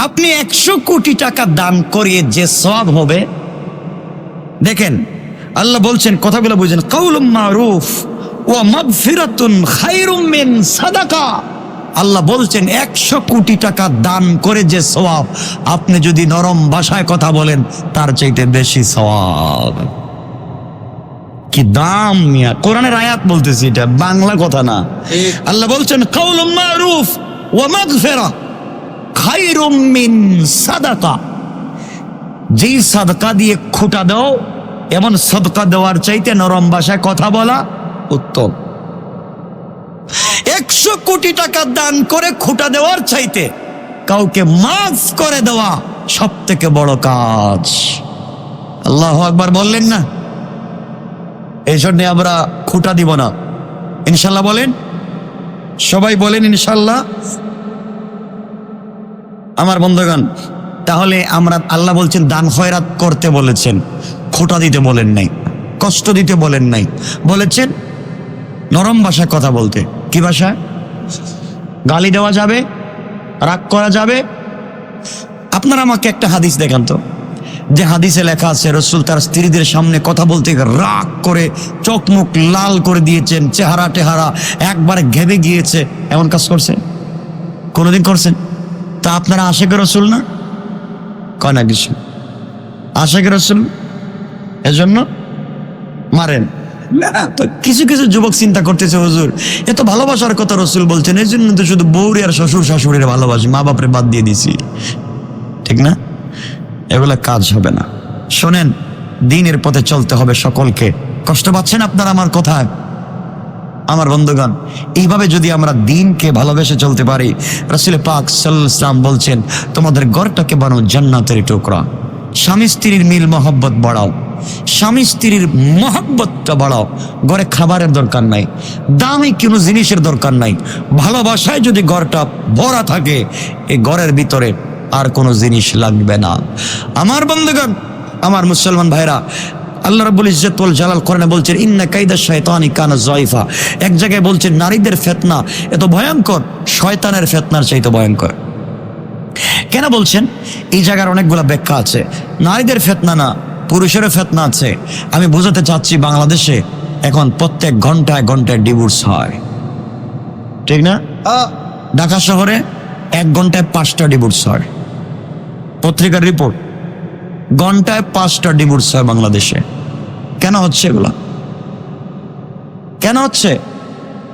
আপনি 100 কোটি টাকা দান করিয়ে যে সওয়াব হবে, দেখেন আল্লাহ বলছেন, কথাগুলো বুঝেন, কাউলুম মারুফ ওয়া মাগফিরাতুন খায়রুম মিন সাদাকা। আল্লাহ বলছেন 100 কোটি টাকা দান করে যে সওয়াব, আপনি যদি নরম ভাষায় কথা বলেন তার চাইতে বেশি সওয়াব। কি দাম মিয়া! কোরআনের আয়াত বলতেছি, এটা বাংলা কথা না। আল্লাহ বলছেন কাউলুম মারুফ ওয়া মাগফিরা খায়রুম মিন সাদাকা। যেই সাদকা দিয়ে খোটা দাও, এমন সাদকা দেওয়ার চাইতে নরম ভাষায় কথা বলা উত্তম। 100 কোটি টাকা দান করে খুঁটা দেওয়ার চাইতে কাউকে মাফ করে দেওয়া সব থেকে বড় কাজ। আল্লাহু আকবার বললেন না? এই জন্য আমরা খুঁটা দিব না, ইনশাল্লাহ বলেন, সবাই বলেন ইনশাল্লাহ। আমার বন্ধুগণ, তাহলে আমরা, আল্লাহ বলছেন দান খয়রাত করতে বলেছেন, খোঁটা দিতে বলেন নাই, কষ্ট দিতে বলেন নাই, বলেছেন নরম ভাষায় কথা বলতে। কি ভাষায়? গালি দেওয়া যাবে, রাগ করা যাবে। আপনারা আমাকে একটা হাদিস দেখান তো, যে হাদিসে লেখা আছে রাসূল তার স্ত্রীদের সামনে কথা বলতে রাগ করে চোখ মুখ লাল করে দিয়েছেন, চেহারা টেহারা একবারে ঘেবে গিয়েছে, এমন কাজ করছেন? কোনোদিন করছেন? তা আপনারা আশিকে রাসূল না? কয় না কিছু আশিকে রাসূল, এজন্য মারেন না। তো কিছু কিছু যুবক চিন্তা করতেছে, হুজুর এত ভালোবাসার কথা রাসূল বলছেন, এই জন্য তো শুধু বউরি আর শ্বশুর শাশুড়ির ভালোবাসি, মা বাপরে বাদ দিয়ে দিছি। ঠিক না? এগুলা কাজ হবে না। শোনেন, দ্বীনের পথে চলতে হবে সকলকে। কষ্ট পাচ্ছেন আপনারা আমার কথায়? আমার বন্ধুগণ, এইভাবে যদি আমরা দ্বীনকে ভালোবেসে চলতে পারি, রাসূল পাক সাল্লাল্লাহু আলাইহি ওয়াসাল্লাম বলছেন তোমাদের ঘরটাকে বানাও জান্নাতের টুকরা। স্বামী স্ত্রীর মিল মহব্বত বাড়াও, স্বামী স্ত্রীর মহব্বতটা বাড়াও। ঘরে খাবারের দরকার নাই, দামি কোনো জিনিসের দরকার নাই, ভালোবাসায় যদি ঘরটা ভরা থাকে, এই ঘরের ভিতরে আর কোনো জিনিস লাগবে না। আমার বন্ধুগণ, আমার মুসলমান ভাইরা, আল্লাহ রাব্বুল ইজ্জত ওয়াল জালাল কোরআনে বলছেন ইন্না কাইদা শাইতানি কানা যায়ফা। এক জায়গায় বলছেন নারীদের ফিতনা এত ভয়ঙ্কর, শয়তানের ফিতনার চাইতে ভয়ঙ্কর। কেন বলছেন? এই জায়গার অনেকগুলো ব্যাখ্যা আছে। নারীদের ফিতনা না, পুরুষেরও ফিতনা আছে। আমি বোঝাতে চাচ্ছি, বাংলাদেশে এখন প্রত্যেক ঘন্টায় ঘন্টায় ডিভোর্স হয়, ঠিক না? ঢাকা শহরে 1 ঘন্টায় 5টা ডিভোর্স হয়, পত্রিকার রিপোর্ট। ঘন্টায় 5টা ডিভোর্স হয় বাংলাদেশে। কেন হচ্ছে এগুলা? কেন হচ্ছে?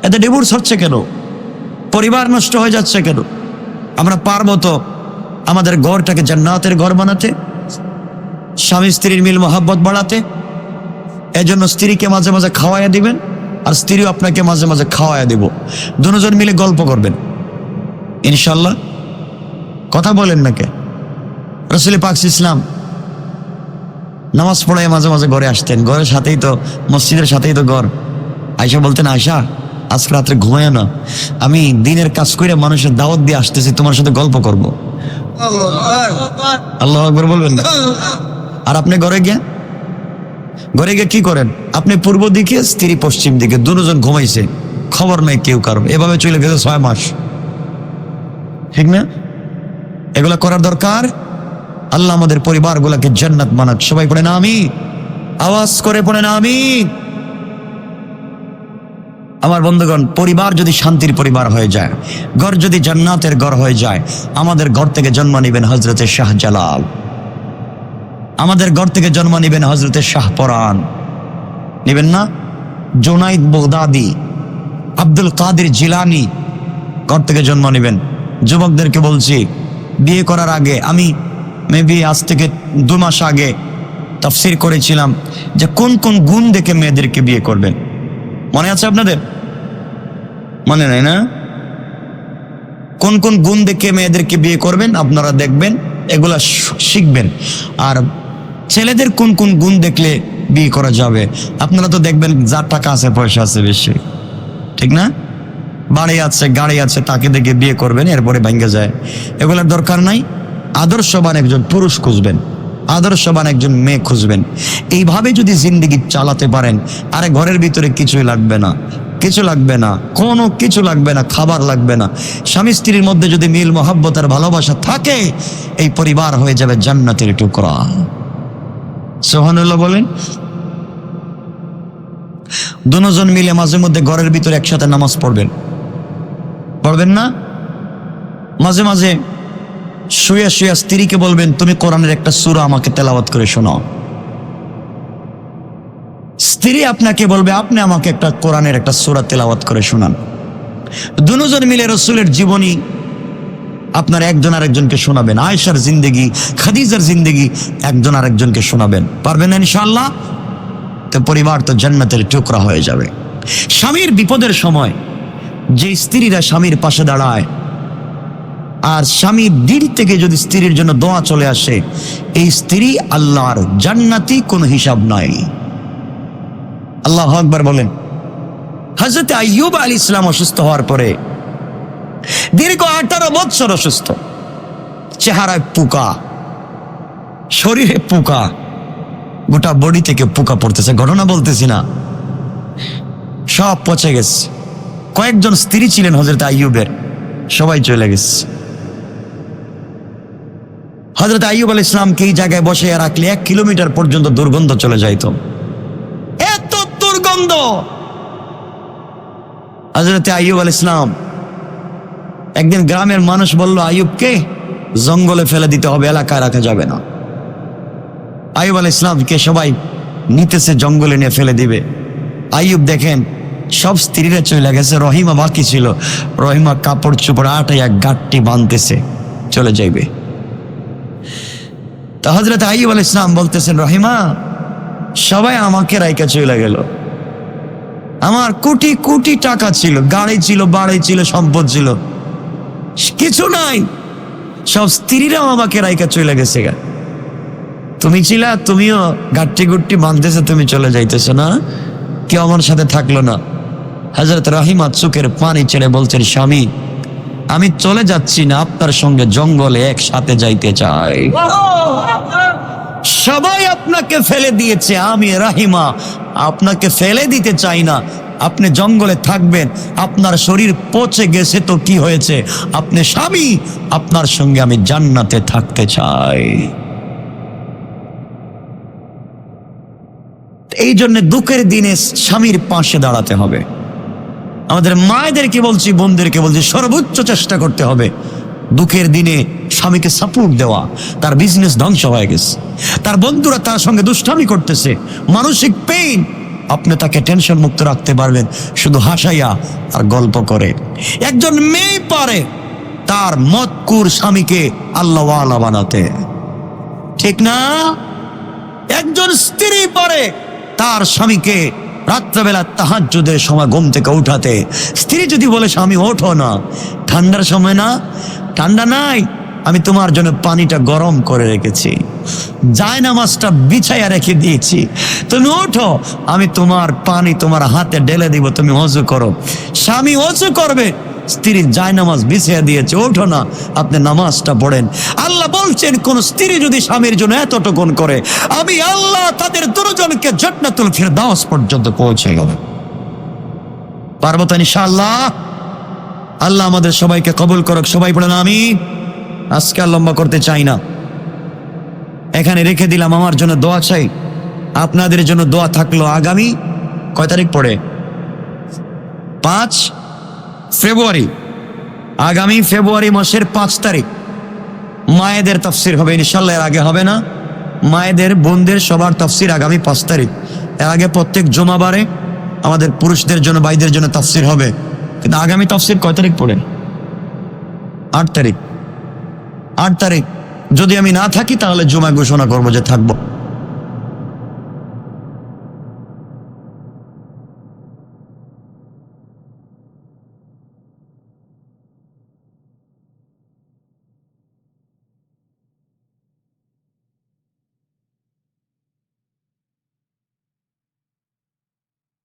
এতে ডিভোর্স হচ্ছে কেন? পরিবার নষ্ট হয়ে যাচ্ছে কেন? আমরা পারবো তো আমাদের ঘরটাকে জান্নাতের ঘর বানাতে, স্বামী স্ত্রীর মিল মহব্বত বাড়াতে। এজন্য স্ত্রীকে মাঝে মাঝে খাওয়াইয়া দিবেন, আর স্ত্রীও আপনাকে মাঝে মাঝে খাওয়াইয়া দিব। দুজন মিলে গল্প করবেন ইনশাল্লাহ। কথা বলেন না কে? রাসূল পাক ইসলাম নামাজ পড়ায় মাঝে মাঝে ঘরে আসতেন, ঘরের সাথেই তো, মসজিদের সাথেই তো ঘর। আয়সা বলতেন, আয়সা আজকে রাত্রে ঘুমায় না, আমি দিনের কাজ করে মানুষের দাওয়াত দিয়ে আসতেছি, তোমার সাথে গল্প করব। আল্লাহু আকবার বলবেন না? আর আপনি ঘরে গিয়ে কি করেন? আপনি পূর্ব দিকে, স্ত্রী পশ্চিম দিকে, দুজন ঘুমাইছে, খবর নাই কেউ কারো। এভাবে চলে গেছে 6 মাস, ঠিক না? এগুলা করার দরকার। আল্লাহ আমাদের পরিবারগুলোকে জান্নাত বানাক। সবাই পড়ে না আমিন, আওয়াজ করে পড়ে না আমিন। আমার বন্ধুগণ, পরিবার যদি শান্তির পরিবার হয়ে যায়, ঘর যদি জান্নাতের ঘর হয়ে যায়, আমাদের ঘর থেকে জন্ম নিবেন হযরতে শাহজালাল, আমাদের ঘর থেকে জন্ম নিবেন হযরতে শাহপরান, নিবেন না? জুনাইদ বাগদাদি, আব্দুল কাদের জিলানি ঘর থেকে জন্ম নিবেন। যুবকদেরকে বলছি, বিয়ে করার আগে, আমি মেবি আজ থেকে 2 মাস আগে তাফসীর করেছিলাম যে কোন কোন গুণ দেখে মেয়েদেরকে বিয়ে করবেন। মনে আছে আপনাদের? মনে নাই না? কোন কোন গুণ দেখে মেয়েদেরকে বিয়ে করবেন আপনারা দেখবেন, এগুলা শিখবেন। আর ছেলেদের কোন কোন গুণ দেখলে বিয়ে করা যাবে, আপনারা তো দেখবেন যার টাকা আছে, পয়সা আছে বেশি, ঠিক না? বাড়ি আছে, গাড়ি আছে, তাকে দেখে বিয়ে করবেন, এরপরে ভাঙ্গে যায়। এগুলোর দরকার নাই। আদর্শবান একজন পুরুষ খুঁজবেন, আদর্শবান একজন মেয়ে খুঁজবেন। এইভাবে যদি জিন্দেগি চালাতে পারেন, আরে ঘরের ভিতরে কিছুই লাগবে না, কিছু লাগবে না, কোনো কিছু লাগবে না, খাবার লাগবে না। স্বামী স্ত্রীর মধ্যে যদি মিল মহব্বত আর ভালোবাসা থাকে, এই পরিবার হয়ে যাবে জান্নাতের টুকরা। সুবহানাল্লাহ বলেন। দুজন মিলে মাঝে মধ্যে ঘরের ভিতরে একসাথে নামাজ পড়বেন না? মাঝে মাঝে শুয়ে শুয়ে স্ত্রীকে বলবেন, তুমি কোরআনের একটা সূরা আমাকে তেলাওয়াত করে শোনাও। স্ত্রী আপনাকে বলবে, আপনি আমাকে একটা কোরআনের একটা সূরা তেলাওয়াত করে শোনান। দুজন মিলে রাসূলের জীবনী আপনার একজন আরেকজনকে শোনাবেন। আয়েশার জিন্দেগি, খাদিজার জিন্দেগি একজন আরেকজনকে শোনাবেন। পারবেন না ইনশাআল্লাহ? তো পরিবার তো জান্নাতের টুকরা হয়ে যাবে। স্বামীর বিপদের সময় যে স্ত্রীরা স্বামীর পাশে দাঁড়ায়, আর স্বামীর দিল থেকে যদি স্ত্রীর জন্য দোয়া চলে আসে, এই স্ত্রী আল্লাহর জান্নাতি কোনো হিসাব নাই। আল্লাহু আকবার বলেন। হযরত আইয়ুব আলাইহিস সালাম অসুস্থ হওয়ার পরে দীর্ঘ 18 বছর অসুস্থ, চেহারায় পোকা, শরীরে পোকা, গোটা বডি থেকে পোকা পড়তেছে, ঘটনা বলতেছি না, সব পচে গেছে। কয়েকজন স্ত্রী ছিলেন হযরত আইয়ুবের, সবাই চলে গেছে। হযরত আইয়ুব আলাইহিস সালামকে এই জায়গায় বসে রাখলে 1 কিলোমিটার পর্যন্ত দুর্গন্ধ চলে যাইত, এত দুর্গন্ধ। হযরত আইয়ুব আলাইহিস সালাম একদিন গ্রামের মানুষ বলল, আইয়ুবকে জঙ্গলে ফেলে দিতে হবে, এলাকায় রাখা যাবে না। আইয়ুব আলাইহিস সালামকে সবাই নিতেছে, জঙ্গলে নিয়ে ফেলে দিবে। আইয়ুব দেখেন সব স্ত্রীরা চলে গেছে, রহিমা বাকি ছিল। রহিমা কাপড় চোপড় আটাইয়া গাঁটটি বাঁধতেছে, চলে যাইবে। তা হযরত আইয়ুব আলাইহিস সালাম বলতেছেন, রহিমা, সবাই আমাকে রাইকা চলে গেল, আমার কোটি কোটি টাকা ছিল, গাড়ি ছিল, বাড়ি ছিল, সম্পদ ছিল, কিছু নাই, সব স্ত্রীরাও আমাকে রাইকা চলে গেছে। তুমি ছিলা, তুমিও গাট্টি গুট্টি বাঁধতেছে, তুমি চলে যাইতেছো না, কেউ আমার সাথে থাকলো না। হযরত রহিমা চোখের পানি ছেড়ে বলছেন, স্বামী, আমি চলে যাচ্ছি না, আপনার সঙ্গে জঙ্গলে একসাথে যাইতে চাই। সবাই আপনাকে ফেলে দিয়েছে, আমি রহিমা আপনাকে ফেলে দিতে চাই না। আপনি জঙ্গলে থাকবেন, আপনার শরীর পচে গেছে তো কি হয়েছে, আপনি স্বামী, আপনার সঙ্গে আমি জান্নাতে থাকতে চাই। এই জন্য দুঃখের দিনে স্বামীর পাশে দাঁড়াতে হবে। আমাদের মায়েদেরকে বলছি, বোনদেরকে বলছি, সর্বোচ্চ চেষ্টা করতে হবে দুঃখের দিনে স্বামীকে সাপোর্ট দেওয়া। তার বিজনেস ধ্বংস হয়ে গেছে, তার বন্ধুরা তার সঙ্গে দুষ্টামি করতেছে, মানসিক পেইন, আপনি তাকে টেনশন মুক্ত রাখতে পারবেন শুধু হাসাইয়া আর গল্প করে। একজন মেয়ে পারে তার মতকুর স্বামীকে আল্লাহওয়ালা বানাতে, ঠিক না? একজন স্ত্রী পারে তার স্বামীকে রাত্রেবেলা তাহাজ্জুদের সময় ঘুম থেকে উঠাতে। স্ত্রী যদি বলে, স্বামী ওঠো না, ঠান্ডার সময় না, ঠান্ডা নাই, আমি তোমার জন্য পানিটা গরম করে রেখেছি, জায়নামাজটা বিছাইয়া রেখে দিয়েছি, তুমি ওঠো, আমি তোমার পানি তোমার হাতে ঢেলে দিব, তুমি ওযু করো। স্বামী ওযু করবে, স্ত্রী জায়নামাজ বিছিয়ে দিয়েছে, ওঠো না, আপনি নামাজটা পড়েন। আল্লাহ বলছেন, কোন স্ত্রী যদি স্বামীর জন্য এতটুকুন করে, আমি আল্লাহ তাদের দুজনকে জান্নাতুল ফিরদাউস পর্যন্ত পৌঁছে গেল। পারবো তো ইনশাআল্লাহ? আল্লাহ আমাদের সবাইকে কবুল করুক, সবাই পড়েন আমিন। আজকে আর লম্বা করতে চাই না, এখানে রেখে দিলাম। আমার জন্য দোয়া চাই, আপনাদের জন্য দোয়া থাকলো। আগামী কয় তারিখ পড়ে? 5 ফেব্রুয়ারি, আগামী ফেব্রুয়ারি মাসের 5 তারিখ মায়েদের তাফসির হবে ইনশাআল্লাহ। এর আগে হবে না, মায়েদের, বোনদের সবার তাফসির আগামী 5 তারিখ। এর আগে প্রত্যেক জুমাবারে আমাদের পুরুষদের জন্য, ভাইদের জন্য তাফসির হবে। কিন্তু আগামী তাফসির কয় তারিখ পড়ে? 8 তারিখ। 8 তারিখ যদি আমি না থাকি তাহলে জুমা ঘোষণা করবো যে থাকবো।